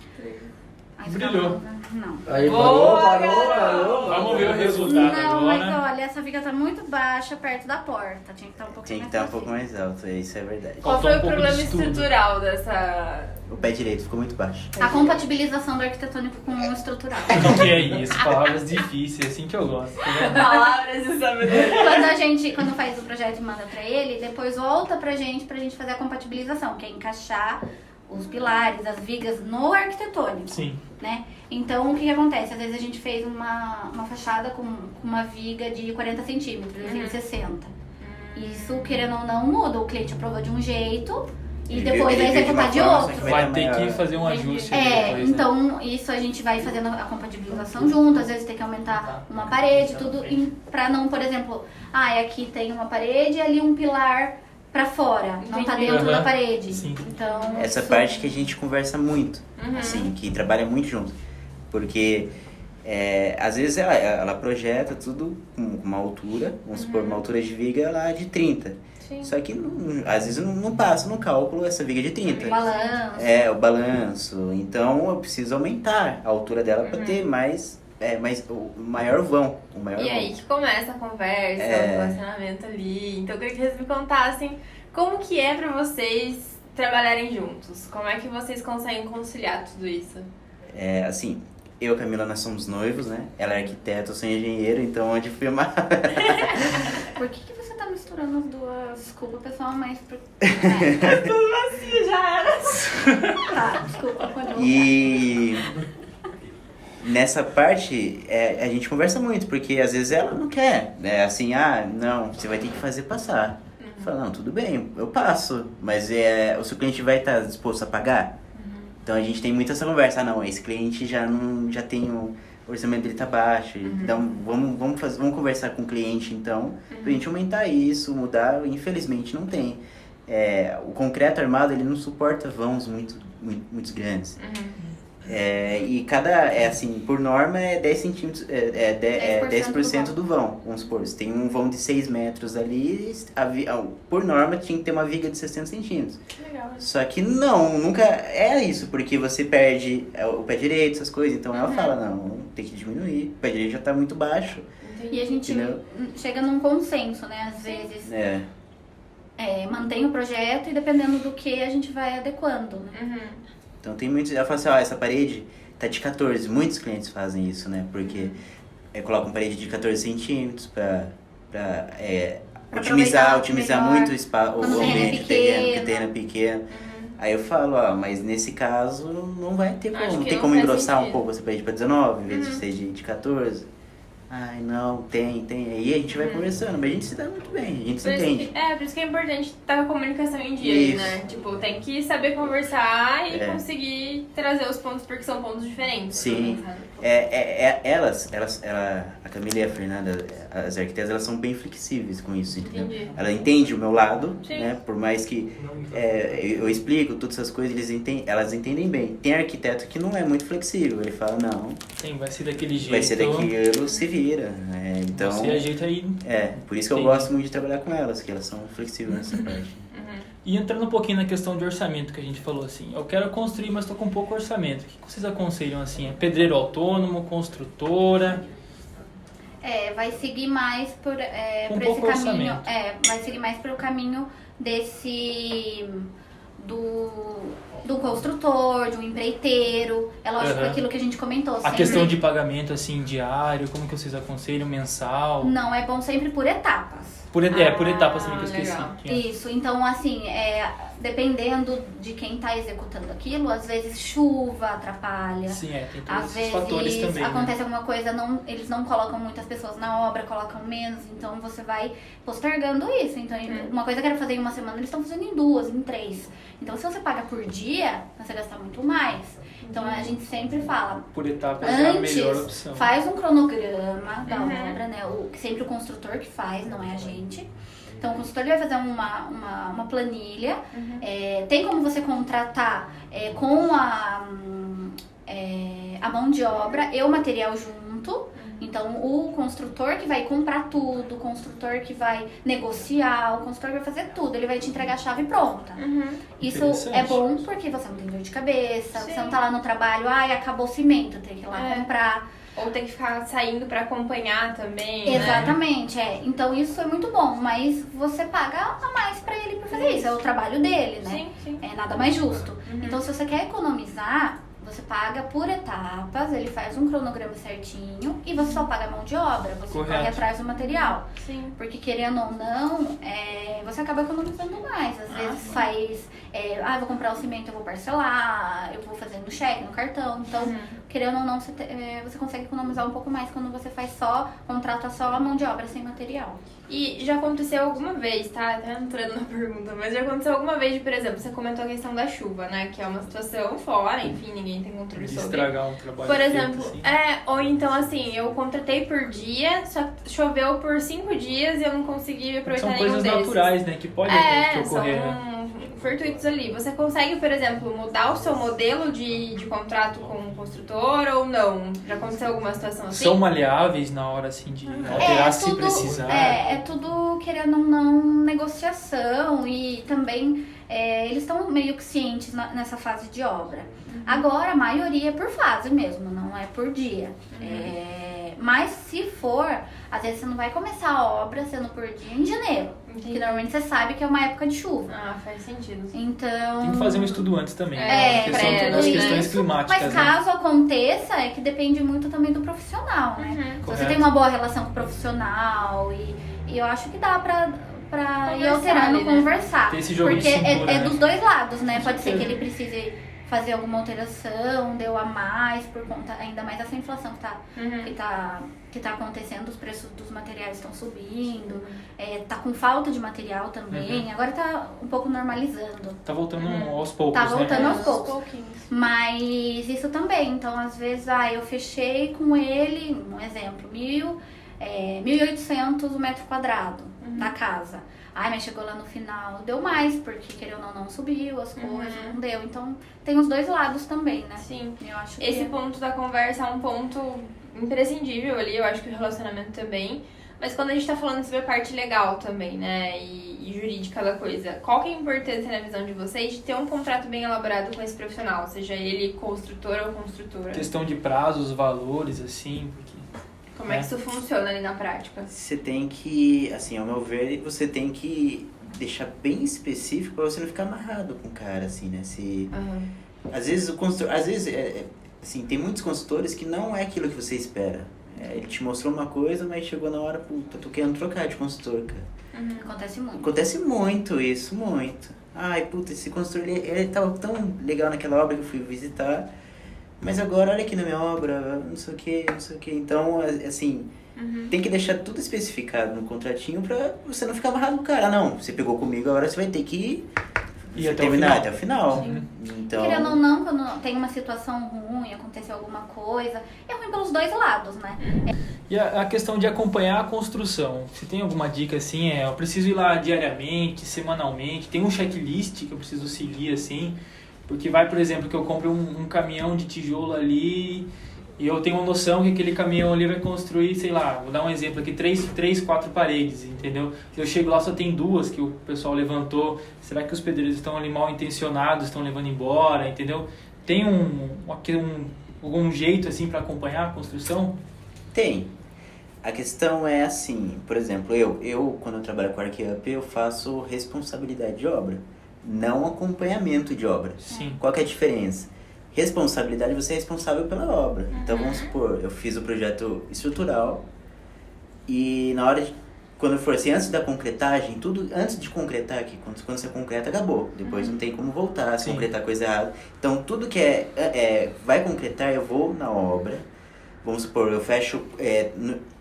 Aí Brilhou. fica- Não. Aí Boa, parou. garoto. Vamos ver o resultado Não, mas agora. olha, essa viga tá muito baixa perto da porta. Tinha que estar um pouquinho Tem que mais estar um pra pouco cima. mais alto, isso é verdade. Qual Faltou foi um o pouco problema de estudo. estrutural dessa. O pé direito ficou muito baixo. A compatibilização do arquitetônico com o estrutural. O que é isso? Palavras difíceis, assim que eu gosto. Tá vendo? Palavras de sabedoria. Quando faz o projeto e manda pra ele, depois volta pra gente fazer a compatibilização, que é encaixar os pilares, as vigas no arquitetônico, Sim. né? Então, o que acontece? Às vezes a gente fez uma fachada com uma viga de 40 centímetros, ele tem 60. Isso, querendo ou não, muda. O cliente aprovou de um jeito e depois vai executar de outro. Vai ter que fazer um ajuste É, depois, né? então isso a gente vai fazendo a compatibilização junto, às vezes tem que aumentar uma parede, tudo pra não, por exemplo, aqui tem uma parede e ali um pilar pra fora, não tá Entendi. dentro da Aham. parede. Sim. Então, Essa isso- parte que a gente conversa muito, assim, que trabalha muito junto. Porque às vezes ela projeta tudo com uma altura, vamos supor, uma altura de viga lá de 30. Sim. Só que às vezes não passa no cálculo essa viga de 30. balanço. É, o balanço. Então eu preciso aumentar a altura dela para ter mais o maior vão. O maior E vão. aí que começa a conversa, o relacionamento ali. Então eu queria que vocês me contassem como que é pra vocês trabalharem juntos. Como é que vocês conseguem conciliar tudo isso? Assim, eu e a Camila, nós somos noivos, né? Ela é arquiteta, eu sou engenheiro, então onde foi uma... Por que você tá misturando as duas? Desculpa, pessoal, mas... Já era. Tá, desculpa, pode voltar. E nessa parte, a gente conversa muito, porque às vezes ela não quer, né? Assim, não, você vai ter que fazer passar. Fala, não, tudo bem, eu passo, mas o seu cliente vai estar disposto a pagar? Então a gente tem muito essa conversa, não, esse cliente já tem o orçamento dele tá baixo, então vamos conversar com o cliente então, pra gente aumentar isso, mudar, infelizmente não tem. O concreto armado, ele não suporta vãos muito grandes. E assim, por norma é 10 centímetros, 10% do vão, vamos supor, se tem um vão de 6 metros ali, por norma tinha que ter uma viga de 60 centímetros. Legal. Só que não, nunca é isso, porque você perde o pé direito, essas coisas, então ela fala, não, tem que diminuir, o pé direito já tá muito baixo. E a gente Entendeu? chega num consenso, né? Às vezes É. mantém o projeto e dependendo do que a gente vai adequando, né? Então tem muitos, ela fala assim, essa parede tá de 14, muitos clientes fazem isso, né, porque colocam parede de 14 centímetros pra aproveitar otimizar melhor. muito o espaço, o Quando o terreno é ambiente, o terreno, pequeno. porque o terreno é pequeno. Aí eu falo, mas nesse caso não vai ter Acho como, que tem não como faz engrossar um sentido. pouco essa parede pra 19, em vez de ser de 14. Ai, não, tem. Aí a gente vai conversando, mas a gente se dá muito bem, a gente se entende. Por isso que é importante estar com a comunicação em dia, aí, Isso. né? Tipo, tem que saber conversar e É. conseguir trazer os pontos, porque são pontos diferentes. Sim. também, sabe? A Camila e a Fernanda, as arquitetas, elas são bem flexíveis com isso, entendeu? Entendi. Ela entende o meu lado, Sim. né? Por mais que eu explico todas essas coisas, elas entendem bem. Tem arquiteto que não é muito flexível, ele fala, não, Sim, vai ser daquele jeito. vai ser daquilo, se vira. Então, Você ajeita aí. por isso que eu Entendi. gosto muito de trabalhar com elas, que elas são flexíveis nessa parte. E entrando um pouquinho na questão de orçamento que a gente falou assim, eu quero construir, mas estou com pouco orçamento. O que vocês aconselham assim? É pedreiro autônomo, construtora? Vai seguir mais por Com esse pouco caminho. orçamento. Vai seguir mais pelo caminho do construtor, de um empreiteiro. É lógico que aquilo que a gente comentou. A questão de pagamento, assim, diário, como que vocês aconselham? Mensal? Não, é bom sempre por etapas. Por etapas também que eu esqueci. Legal. Isso, então assim, dependendo de quem está executando aquilo, às vezes chuva atrapalha. Sim, tem todos Às esses vezes fatores também. acontece né? alguma coisa, eles não colocam muitas pessoas na obra, colocam menos, então você vai postergando isso. Então, uma coisa que era fazer em uma semana, eles estão fazendo em 2, em 3. Então, se você paga por dia, você vai gastar muito mais. Então, a gente sempre fala, Por etapas é a melhor antes, opção. faz um cronograma da obra, né? Sempre o construtor que faz, não é a gente. Então, o consultor ele vai fazer uma planilha. Tem como você contratar com a mão de obra e o material junto. Então, o construtor que vai comprar tudo, o construtor que vai negociar, o construtor que vai fazer tudo. Ele vai te entregar a chave pronta. Isso é bom porque você não tem dor de cabeça, você não tá lá no trabalho, acabou o cimento, tem que ir lá comprar. Ou tem que ficar saindo pra acompanhar também, Exatamente, Então isso é muito bom, mas você paga a mais pra ele por fazer isso. É o trabalho dele, né? Sim, sim. É nada mais justo. Então se você quer economizar, você paga por etapas, ele faz um cronograma certinho e você só paga a mão de obra, você corre atrás do material. Sim. Porque querendo ou não, você acaba economizando mais. Às vezes faz, vou comprar o cimento, eu vou parcelar, eu vou fazer no cheque, no cartão. Então, querendo ou não, você consegue economizar um pouco mais quando você contrata só a mão de obra sem material. E já aconteceu alguma vez, tá? Até entrando na pergunta, mas já aconteceu alguma vez de, por exemplo, você comentou a questão da chuva, né? Que é uma situação fora, enfim, ninguém tem controle De sobre. estragar um trabalho. Por exemplo, feito, ou então assim, eu contratei por dia, só choveu por 5 dias e eu não consegui aproveitar São nenhum coisas desses. naturais, né? Que podem ocorrer, né? São fortuitos ali. Você consegue, por exemplo, mudar o seu modelo de contrato com o construtor ou não? Já aconteceu alguma situação assim? São maleáveis na hora, assim, de alterar se precisar. É tudo, querendo ou não, negociação e também eles estão meio que cientes nessa fase de obra. Agora, a maioria é por fase mesmo, não é por dia. Mas se for, às vezes você não vai começar a obra sendo por dia em janeiro. Que normalmente você sabe que é uma época de chuva. Ah, faz sentido. Então... Tem que fazer um estudo antes também. As questões climáticas. Mas caso aconteça, é que depende muito também do profissional, né? Se você tem uma boa relação com o profissional e eu acho que dá pra ir alterando, ali, né? conversar. Tem esse jogo porque de cintura, é né? dos dois lados, né? Pode ser que ele precise fazer alguma alteração, deu a mais por conta, ainda mais dessa inflação que tá acontecendo, os preços dos materiais estão subindo, tá com falta de material também, agora tá um pouco normalizando. Tá voltando aos poucos, Tá voltando né? aos poucos. Mas isso também, então às vezes, eu fechei com ele, um exemplo, 1.800 o metro quadrado da casa. Mas chegou lá no final, deu mais, porque querendo ou não subiu as coisas, não deu. Então tem os dois lados também, né? Sim. Eu acho que Esse ponto da conversa é um ponto imprescindível ali, eu acho que o relacionamento também. Mas quando a gente tá falando sobre a parte legal também, né, e jurídica da coisa, qual que é a importância na visão de vocês de ter um contrato bem elaborado com esse profissional, seja ele construtor ou construtora? Questão de prazos, valores, assim, porque... Como é que isso funciona ali na prática? Você tem que, assim, ao meu ver, você tem que deixar bem específico pra você não ficar amarrado com o cara, assim, né? Às vezes o construtor, assim, tem muitos consultores que não é aquilo que você espera. Ele te mostrou uma coisa, mas chegou na hora, puta, tô querendo trocar de consultor, cara. acontece muito. Acontece muito isso, muito. Ai, puta, esse consultor, ele tava tão legal naquela obra que eu fui visitar, mas agora olha aqui na minha obra, não sei o que. Então, assim, tem que deixar tudo especificado no contratinho pra você não ficar amarrado no cara. Não, você pegou comigo, agora você vai ter que terminar até o final. Então... Querendo ou não, quando tem uma situação ruim, aconteceu alguma coisa, é ruim pelos dois lados, né? E a questão de acompanhar a construção, você tem alguma dica assim? Eu preciso ir lá diariamente, semanalmente, tem um checklist que eu preciso seguir assim, porque vai, por exemplo, que eu compre um caminhão de tijolo ali e eu tenho uma noção que aquele caminhão ali vai construir, sei lá, vou dar um exemplo aqui, 4 paredes, entendeu? Eu chego lá, só tem 2 que o pessoal levantou, será que os pedreiros estão ali mal intencionados, estão levando embora, entendeu? Tem algum jeito assim para acompanhar a construção? Tem. A questão é assim, por exemplo, eu quando eu trabalho com ArcUp, eu faço responsabilidade de obra, não acompanhamento de obra. Sim. Qual que é a diferença? Responsabilidade, você é responsável pela obra. Então vamos supor, eu fiz o projeto estrutural e na hora de, quando for assim, antes da concretagem, tudo antes de concretar aqui, quando você concreta, acabou. Depois não tem como voltar, se Sim. concretar coisa errada. Então tudo que vai concretar, eu vou na obra. Vamos supor, eu fecho,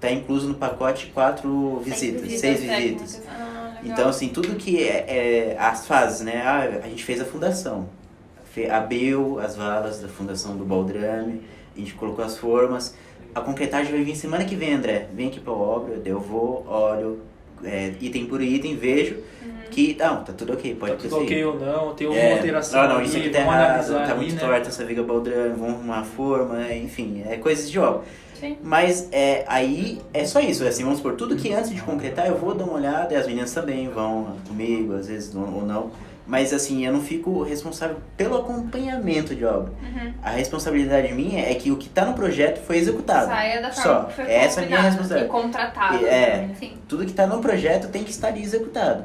tá incluso no pacote 4 visitas, 6 visitas. Então, assim, tudo que as fases, né? A gente fez a fundação, abriu as valas da fundação do baldrame, a gente colocou as formas. A concretagem vai vir semana que vem, André. Vem aqui pra obra, eu vou, olho, item por item, vejo que tá tudo ok, pode Tá tudo prosseguir. ok ou não, tem alguma alteração Não, ali, isso aqui tá vamos errado, analisar tá ali, muito né? torta essa viga baldrame, vamos arrumar a forma, enfim, coisas de obra. Sim. Mas aí é só isso, assim, vamos supor, tudo que antes de concretar eu vou dar uma olhada, e as meninas também vão comigo, às vezes ou não. Mas assim, eu não fico responsável pelo acompanhamento de obra. A responsabilidade minha é que o que tá no projeto foi executado. Saia da forma Só, que foi essa é a minha combinada responsabilidade. e contratado. Sim. Tudo que tá no projeto tem que estar ali executado.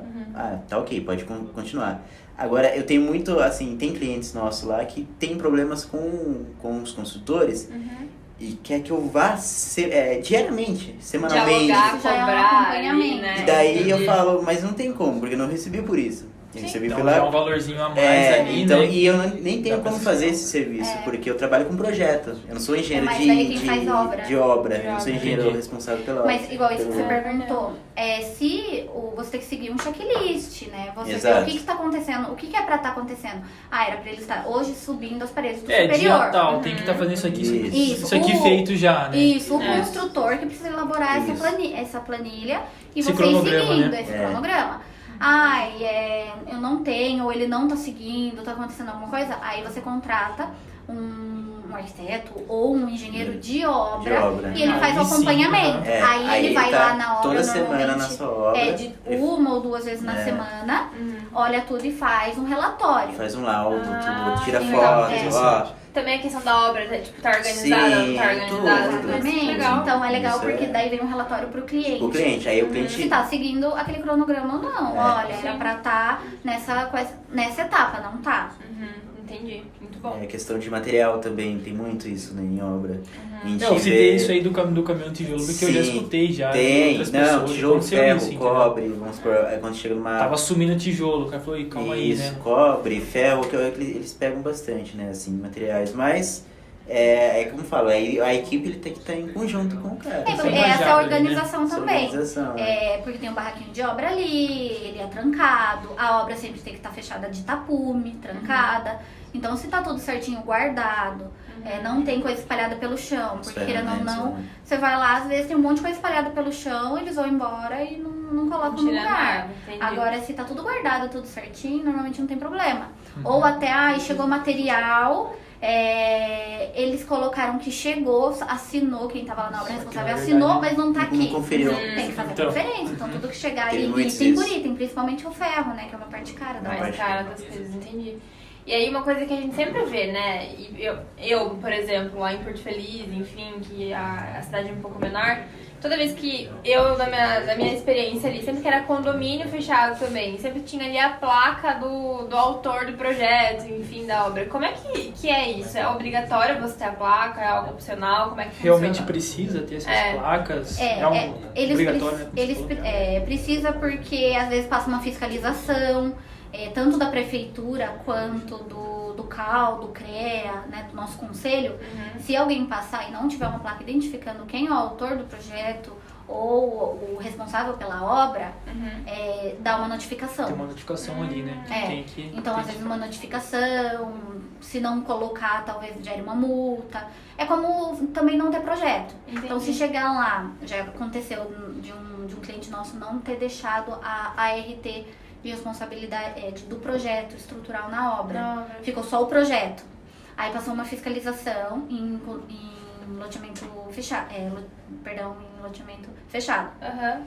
Tá ok, pode continuar. Agora, eu tenho muito, assim, tem clientes nossos lá que tem problemas com os consultores e quer que eu vá diariamente, semanalmente. Dialogar, Já é um cobrar, acompanhamento. ali, né? E daí eu Entendi. falo, mas não tem como, porque eu não recebi por isso. Eu recebi Então pela... já é um valorzinho a mais ali, então, né? e eu nem tenho Dá pra como se fazer falar. esse serviço, porque eu trabalho com projeto. Eu não sou engenheiro Mas daí quem faz obra. de obra. Eu não sou Entendi. engenheiro responsável pela obra. Mas igual isso que você Pelo- perguntou, você tem que seguir um checklist, né? Você vê Exato. o que está acontecendo, o que é pra estar acontecendo. Era pra ele estar hoje subindo as paredes do Dia superior. tal, tem que estar fazendo isso aqui, Isso. isso aqui O- feito já, né? Isso, o É. construtor que precisa elaborar Isso. essa planilha e Esse vocês cronograma, seguindo né? esse É. cronograma. Eu não tenho, ou ele não tá seguindo, tá acontecendo alguma coisa, aí você contrata um arquiteto ou um engenheiro de obra, De obra. e ele faz o Aí sim, acompanhamento. né? Aí ele vai tá lá na obra toda semana na normalmente, sua obra. de uma ou duas vezes na semana, olha tudo e faz um relatório. Faz um laudo, tudo, tira sim, foto, legal. ó. Também a questão da obra, né? Tipo, tá organizada, Sim, não tá organizada. tudo. Exatamente. Legal. Então é legal Isso porque é. daí vem um relatório pro cliente. O cliente, aí o cliente... Se tá seguindo aquele cronograma ou não. Olha, Sim. era pra estar nessa etapa, não tá. Entendi. Muito bom. questão de material também, tem muito isso, né, em obra. A gente Eu citei vê- isso aí do caminhão de tijolo, porque eu já Sim, escutei já. de Tem, outras não, pessoas, tijolo, aconteceu ferro, isso, entendeu? cobre, vamos supor, quando chega numa... Tava sumindo tijolo, o cara falou, "Ih, calma aí, Isso, né? cobre, ferro, que eles pegam bastante, né, assim, materiais, mas como eu falo, a equipe ele tem que estar em conjunto com o cara. É, Essa porque essa é a manjada aí, organização Essa também. organização, né? Porque tem um barraquinho de obra ali, ele é trancado, a obra sempre tem que estar fechada de tapume, trancada. Então, se tá tudo certinho guardado, não tem coisa espalhada pelo chão, porque querendo ou não, né? você vai lá, às vezes tem um monte de coisa espalhada pelo chão, eles vão embora e não colocam no Tira lugar. nada, entendi. Agora, se tá tudo guardado, tudo certinho, normalmente não tem problema. Ou até, chegou material, eles colocaram que chegou, assinou, quem tava lá na obra responsável na assinou, verdade, mas não tá Não aqui. conferiu. Tem que fazer Então. conferência, então tudo que chegar Tem aí, muitos item por isso. item, principalmente o ferro, né, que é uma parte cara da Mais obra. cara das coisas, entendi. E aí uma coisa que a gente sempre vê, né? E eu, por exemplo, lá em Porto Feliz, enfim, que a cidade é um pouco menor, toda vez que eu, na minha experiência ali, sempre que era condomínio fechado também, sempre tinha ali a placa do autor do projeto, enfim, da obra. Como é que é isso? É obrigatório você ter a placa? É algo opcional? Como é que Realmente funciona? precisa ter essas placas? Eles obrigatório, né? como você falou. precisa porque às vezes passa uma fiscalização, tanto da prefeitura quanto do CAL, do CREA, né, do nosso conselho. Se alguém passar e não tiver uma placa identificando quem é o autor do projeto ou o responsável pela obra, dá uma notificação. Tem uma notificação ali, né? Tem que, Então, tem às vezes, uma notificação, se não colocar, talvez gere uma multa. É como também não ter projeto. Entendi. Então, se chegar lá, já aconteceu de um cliente nosso não ter deixado a RT de responsabilidade do projeto estrutural na obra. Ficou só o projeto. Aí passou uma fiscalização em loteamento fechado. Em loteamento fechado. Aham.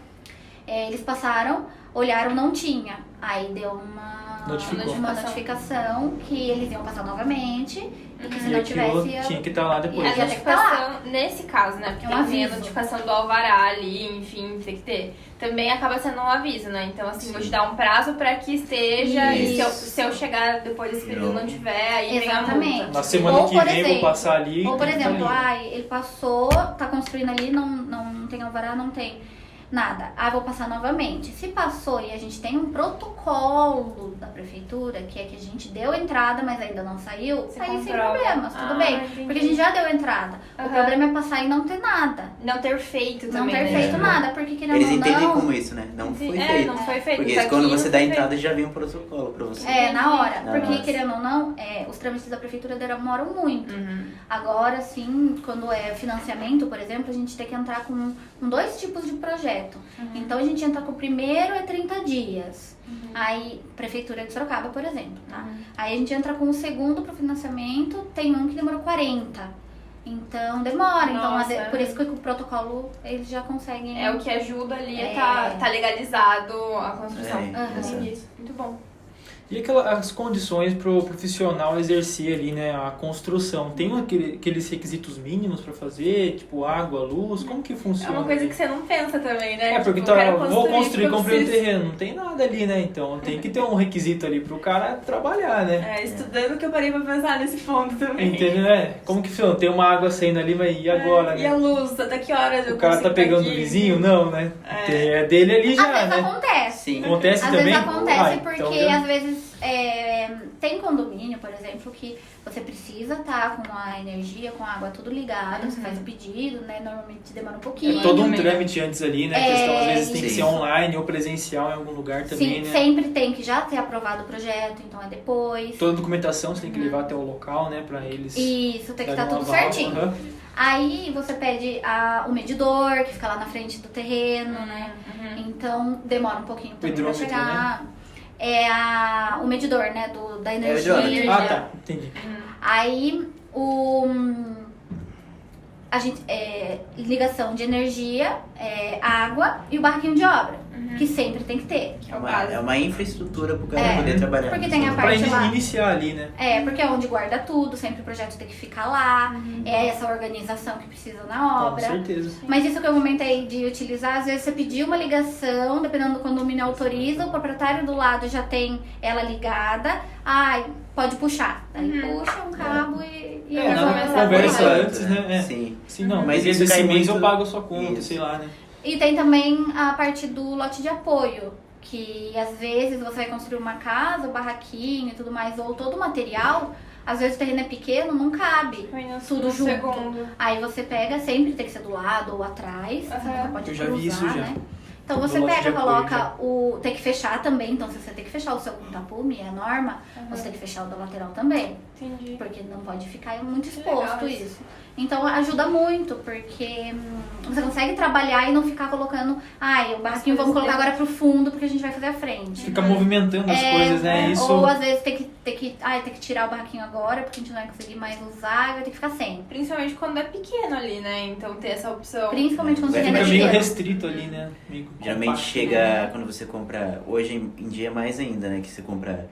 eles passaram, olharam, não tinha. Aí deu uma notificação que eles iam passar novamente e que se E não aquilo tivesse... tinha que estar lá depois. A né? notificação, nesse caso, né? Porque É um tem a aviso. notificação do alvará ali, enfim, tem que ter. Também acaba sendo um aviso, né? Então, assim, vou te dar um prazo pra que esteja. E se eu chegar depois desse período e não tiver, aí vem a Exatamente. multa. Na semana Ou, que por vem eu vou exemplo, passar ali. Ou, por tem que tá exemplo, ali. ele passou, tá construindo ali, não tem alvará, não tem nada. Vou passar novamente. Se passou e a gente tem um protocolo da prefeitura, que é que a gente deu entrada, mas ainda não saiu, Você aí sem comprova. problemas, tudo bem. Entendi. Porque a gente já deu entrada. O Aham. problema é passar e não ter nada. Não ter feito Não também. ter né? feito nada, porque querendo Eles ou entendem não... como isso, né? Não foi É, feito. não foi feito. Porque Isso quando aqui você não dá foi entrada feito. já vem um protocolo pra você. Na hora. Na Porque, hora. querendo ou não, os trâmites da prefeitura demoram muito. Uhum. Agora, sim, quando é financiamento, por exemplo, a gente tem que entrar com 2 tipos de projeto. Então, a gente entra com o primeiro é 30 dias. Aí, Prefeitura de Sorocaba, por exemplo, tá? Aí a gente entra com o segundo pro financiamento, tem um que demorou 40. Então, demora. Então, Nossa. por isso que o protocolo, eles já conseguem... É o que ajuda ali É. a tá legalizado a construção. É, Entendi. Muito bom. E as condições para o profissional exercer ali, né, a construção? Tem aqueles requisitos mínimos para fazer, tipo água, luz? Como que É funciona? uma coisa ali? que você não pensa também, né? É, porque Tipo, eu quero vou construir, porque eu comprei o preciso. terreno, não tem nada ali, né? Então tem que ter um requisito ali pro cara trabalhar, né? É, estudando que eu parei pra pensar nesse ponto também. Entendeu? Como que funciona? Tem uma água saindo ali, mas e agora, E né? a luz? Até que horas eu O cara tá consigo pegando aqui? o vizinho? Não, né? É dele ali Às já, vezes né? acontece. Sim. Acontece Às também? vezes acontece Então porque já- às vezes tem condomínio, por exemplo, que você precisa estar com a energia, com a água tudo ligado, você faz o pedido, né? Normalmente demora um pouquinho. É todo um também. trâmite antes ali, né? A É, questão às vezes tem que sim. ser online ou presencial em algum lugar também, Sim, né? sempre tem que já ter aprovado o projeto, então é depois. Toda a documentação você tem que levar até o local, né? Pra eles. Isso, tem que estar darem um tudo aval. certinho. Aham. Aí você pede o medidor, que fica lá na frente do terreno, né? Então demora um pouquinho também pra hidrômetro, chegar. O medidor, né? Da energia. hidrômetro. Ah, tá. Entendi. Aí a gente ligação de energia, água e o barraquinho de obra, que sempre tem que ter. Que é o básico. É uma infraestrutura pro cara poder trabalhar. Porque nessa tem a obra. Pra parte lá. iniciar ali, né? Porque é onde guarda tudo, sempre o projeto tem que ficar lá, é essa organização que precisa na Com obra. certeza. Mas isso que eu comentei de utilizar, às vezes você pediu uma ligação, dependendo do condomínio autoriza, o proprietário do lado já tem ela ligada, pode puxar. Aí puxa um cabo e É, resolve na essa conversa coisa. antes, né? É. Sim. Sim, não. Mas Mas isso esse cai mês muito- eu pago a sua conta, Isso. sei lá, né? E tem também a parte do lote de apoio, que às vezes você vai construir uma casa, o barraquinho e tudo mais, ou todo o material, às vezes o terreno é pequeno, não cabe Foi no tudo junto. segundo. Aí você pega, sempre tem que ser do lado ou atrás, você Aham. não pode Eu já cruzar, vi isso já. né? Então Do você lote de pega, apoio coloca tem que fechar também, então se você tem que fechar o seu tapume, é a norma, você tem que fechar o da lateral também, Entendi. porque não pode ficar muito Que exposto legal isso. Então ajuda muito, porque você consegue trabalhar e não ficar colocando, o barraquinho vamos colocar agora pro fundo porque a gente vai fazer a frente. Fica movimentando as coisas, né? Isso. Ou às vezes tem que tirar o barraquinho agora porque a gente não vai conseguir mais usar e vai ter que ficar sem. Principalmente quando é pequeno ali, né? Então ter essa opção. Principalmente quando Vai você Fica é meio pequeno. restrito ali, né? Meio Geralmente compacto. chega quando você compra, hoje em dia mais ainda, né? Que você compra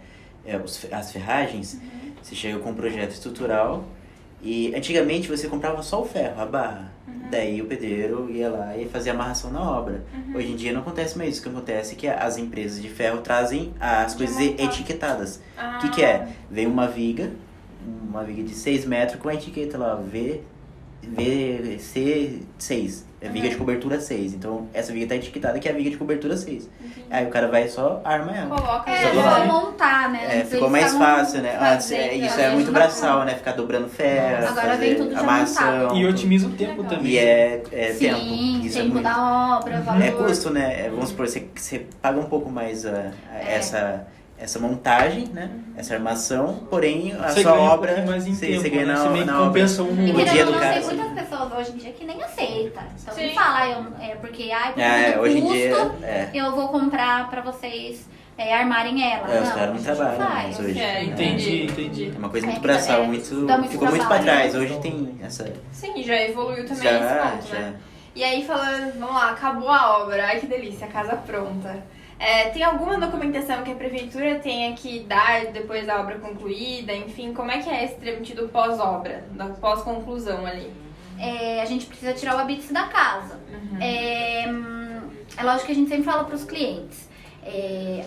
as ferragens, você chega com um projeto estrutural e antigamente você comprava só o ferro, a barra. Daí o pedreiro ia lá e fazia amarração na obra. Hoje em dia não acontece mais isso. O que acontece é que as empresas de ferro trazem as coisas montado. etiquetadas. O que é? Vem uma viga de 6 metros com a etiqueta lá, VC6. É viga de cobertura 6. Então, essa viga tá etiquetada que é a viga de cobertura 6. Aí o cara vai e só arma ela. Coloca É, Só só coloca. montar, né? Antes Ficou eles mais ficavam fácil, né? Antes, fazendo, isso é fazendo muito na braçal, mão. né? Ficar dobrando ferro, Agora vem tudo já amarração. E otimiza o tempo também. E é Sim, tempo. Isso é tempo muito. da obra, valor. É custo, né? Vamos supor, você paga um pouco mais essa montagem, né? Essa armação, porém a Você sua ganha um obra pouquinho mais em você tempo, ganha né? na, Você meio que na obra. compensa um E no no dia querendo do ou não, cara. tem assim. muitas pessoas hoje em dia que nem aceita. Então Sim. ele fala, porque por Hoje em custo, dia, eu vou comprar pra vocês armarem ela. os caras não a gente trabalham faz. mais hoje. É, Entendi. É uma coisa muito É, braçal, dá muito ficou muito pra trabalho. trás. Hoje tem essa. Sim, já evoluiu também Já, esse ponto, já. né? E aí falando, vamos lá, acabou a obra, ai que delícia, a casa pronta. Tem alguma documentação que a prefeitura tenha que dar depois da obra concluída? Enfim, como é que é esse trâmite do pós-obra, da pós-conclusão ali? A gente precisa tirar o habite da casa. É lógico que a gente sempre fala para os clientes.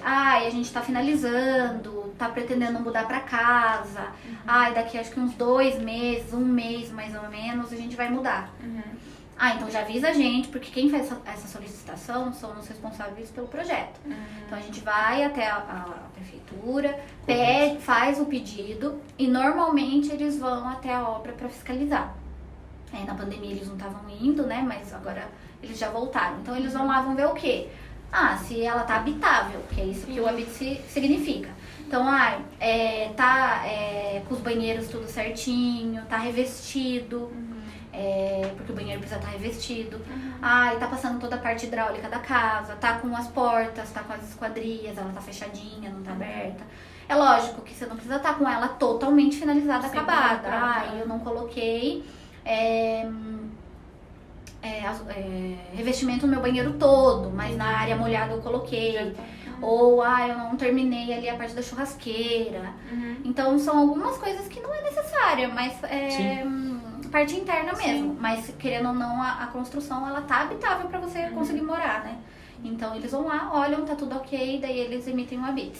A gente está finalizando, está pretendendo mudar para casa. Daqui acho que uns 2 meses, 1 mês mais ou menos, a gente vai mudar. Então já avisa a gente, porque quem faz essa solicitação são os responsáveis pelo projeto. Então a gente vai até a prefeitura, faz o pedido e normalmente eles vão até a obra para fiscalizar. Na pandemia eles não estavam indo, né? Mas agora eles já voltaram. Então eles vão lá, vão ver o quê? Se ela tá habitável, que é isso que o habite significa. Então, tá com os banheiros tudo certinho, tá revestido, porque o banheiro precisa estar revestido. E tá passando toda a parte hidráulica da casa, tá com as portas, tá com as esquadrias, ela tá fechadinha, não tá aberta. É lógico que você não precisa estar com ela totalmente finalizada, acabada. Eu não coloquei revestimento no meu banheiro todo, mas na área molhada eu coloquei. Ou, eu não terminei ali a parte da churrasqueira. Então, são algumas coisas que não é necessária, mas parte interna mesmo. Mas, querendo ou não, a construção, ela tá habitável pra você conseguir morar, né? Então, eles vão lá, olham, tá tudo ok, daí eles emitem um habite.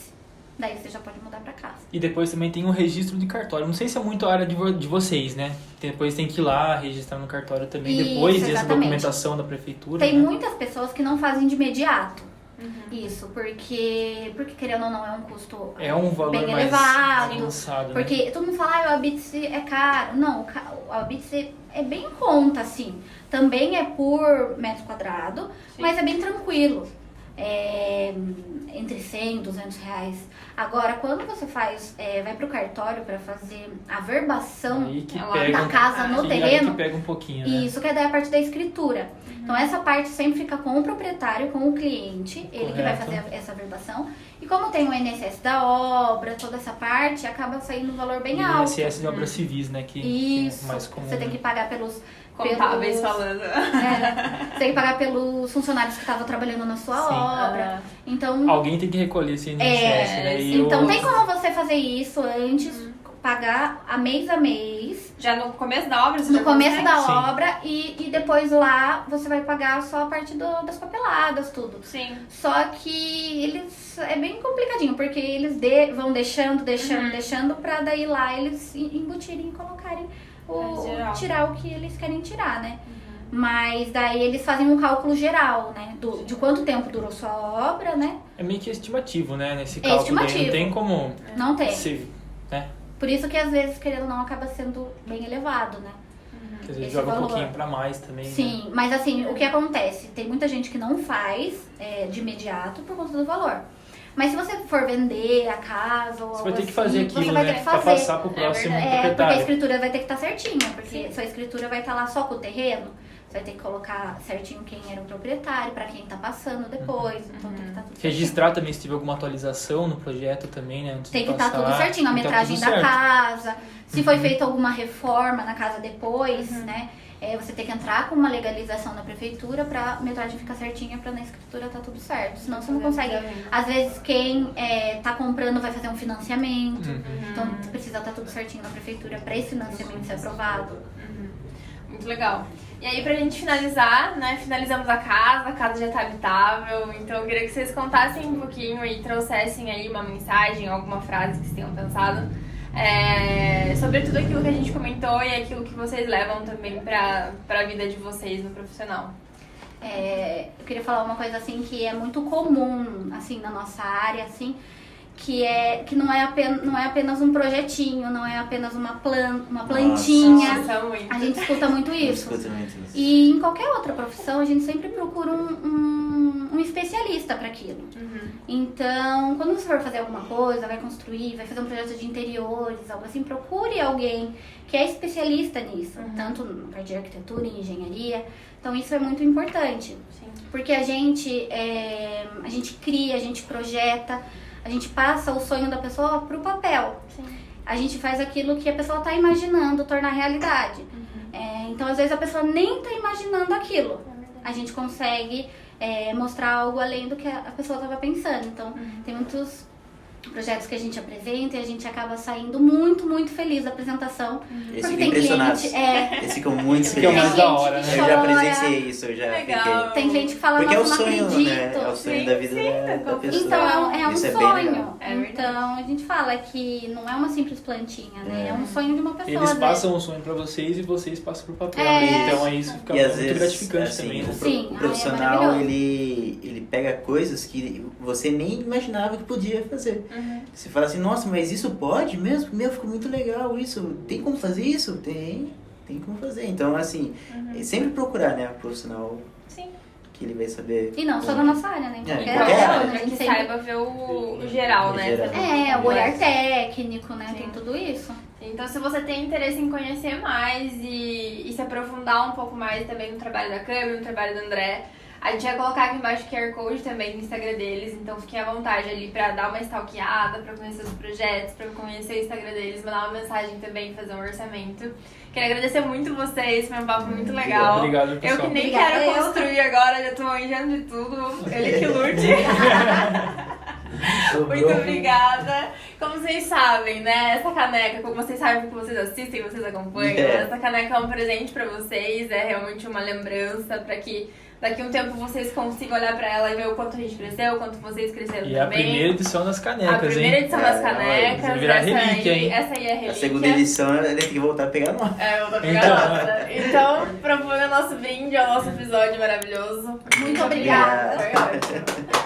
Daí você já pode mudar pra casa. E depois também tem um registro de cartório. Não sei se é muito a área de vocês, né? Depois tem que ir lá registrar no cartório também. Isso, depois dessa documentação da prefeitura. Tem né? muitas pessoas que não fazem de imediato. Isso, porque querendo ou não é um custo um valor bem mais elevado. avançado, porque todo mundo fala, o habite é caro. Não, o habite é bem em conta, assim. Também é por metro quadrado, mas é bem tranquilo. Entre 100 e 200 reais. Agora, quando você vai pro cartório para fazer a verbação da casa no terreno, que pega um pouquinho, né? Isso que é daí a parte da escritura. Então, essa parte sempre fica com o proprietário, com o cliente, ele que vai fazer essa verbação. E como tem o INSS da obra, toda essa parte, acaba saindo um valor bem alto. INSS de obras civis, né? Isso, é mais comum, você tem que pagar pelos contábeis falando. Você tem que pagar pelos funcionários que estavam trabalhando na sua obra. Então, alguém tem que recolher esse INSS, né? Então tem como você fazer isso antes, pagar a mês. Já no começo da obra? No começo da obra e depois lá você vai pagar só a parte das papeladas, tudo. Sim. Só que eles é bem complicadinho, porque eles vão deixando pra daí lá eles embutirem e colocarem tirar o que eles querem tirar, né? Mas daí eles fazem um cálculo geral, né? De quanto tempo durou sua obra, né? É meio que estimativo, né? Nesse cálculo. Estimativo. Não tem como... Não tem. Né? Por isso que às vezes, querendo ou não, acaba sendo bem elevado, né? Porque às vezes joga um pouquinho pra mais também. Sim, né? mas assim, o que acontece? Tem muita gente que não faz de imediato por conta do valor. Mas se você for vender a casa ou você algo vai ter que assim, fazer aquilo, você vai né? ter que fazer. Pra passar pro próximo proprietário. Porque a escritura vai ter que estar certinha, porque sua escritura vai estar lá só com o terreno. Você vai ter que colocar certinho quem era o proprietário, pra quem tá passando depois. Então tem que estar tudo certinho. Registrar também se tiver alguma atualização no projeto também, né? Antes tem que de estar tudo certinho, a metragem da casa. Se foi feita alguma reforma na casa depois, né? Você tem que entrar com uma legalização na prefeitura pra metragem ficar certinha, pra na escritura tá tudo certo. Senão você não consegue. Às vezes quem tá comprando vai fazer um financiamento. Então precisa estar tudo certinho na prefeitura pra esse financiamento ser aprovado. Muito legal. E aí, pra gente finalizar, né? Finalizamos a casa já tá habitável. Então eu queria que vocês contassem um pouquinho e trouxessem aí uma mensagem, alguma frase que vocês tenham pensado. Sobre tudo aquilo que a gente comentou e aquilo que vocês levam também pra vida de vocês no profissional. Eu queria falar uma coisa assim que é muito comum assim na nossa área, assim, que não é apenas um projetinho, não é apenas uma plantinha. Nossa, a gente escuta muito isso. E em qualquer outra profissão a gente sempre procura um especialista para aquilo. Então, quando você for fazer alguma coisa, vai construir, vai fazer um projeto de interiores, algo assim, procure alguém que é especialista nisso, tanto na parte de arquitetura e engenharia. Então isso é muito importante, porque a gente cria, a gente projeta, a gente passa o sonho da pessoa pro papel. A gente faz aquilo que a pessoa está imaginando tornar realidade. Então, às vezes, a pessoa nem está imaginando aquilo. a gente consegue mostrar algo além do que a pessoa estava pensando. Então, tem muitos projetos que a gente apresenta e a gente acaba saindo muito, muito feliz da apresentação. Eles Porque ficam tem impressionados. cliente... Eles ficam muito Esse que é o felizes. mais da hora, né? Eu já presenciei isso, eu já Legal. fiquei. Tem gente que fala, Porque é o nossa, não sonho, acredito. né? É o sonho Sim, da vida sim, da pessoa. Então, é um Isso é bem legal. sonho. É verdade. Então, a gente fala que não é uma simples plantinha, né? É um sonho de uma pessoa. Eles né? passam o sonho pra vocês e vocês passam pro papel. É. Então aí isso fica E às muito vezes, gratificante assim, também, né? Sim, o é profissional, maravilhoso. ele pega coisas que você nem imaginava que podia fazer. Você fala assim, nossa, mas isso pode mesmo? Meu, ficou muito legal isso. Tem como fazer isso? Tem como fazer. Então, assim, é sempre procurar, né, o profissional Sim. que ele vai saber. E não só da nossa área, né? Em qualquer qualquer área. área. A Pra gente que sempre... saiba ver o geral, né? Geral. O olhar técnico, né? Sim. Tem tudo isso. Então, se você tem interesse em conhecer mais e se aprofundar um pouco mais também no trabalho da Cami, no trabalho do André, a gente vai colocar aqui embaixo o QR Code também no Instagram deles, então fiquem à vontade ali pra dar uma stalkeada, pra conhecer os projetos, pra conhecer o Instagram deles, mandar uma mensagem também, fazer um orçamento. Queria agradecer muito vocês, foi um papo muito legal. Obrigado, Eu pessoal. que nem Obrigada, quero eu. construir agora, já tô manjando de tudo, ele que lute. Muito obrigada. Como vocês sabem, né? Essa caneca, como vocês sabem que vocês assistem, vocês acompanham, essa caneca é um presente pra vocês, é realmente uma lembrança pra que daqui a um tempo vocês consigam olhar pra ela e ver o quanto a gente cresceu, o quanto vocês cresceram E também. a primeira edição das canecas, A primeira hein? edição das canecas. vai virar essa relíquia, aí, hein? essa aí é relíquia. A segunda edição, ele tem que voltar a pegar nós. É, eu vou pegar Então, nota. Então, proponho o nosso brinde ao nosso episódio maravilhoso. Muito obrigada. Foi ótimo.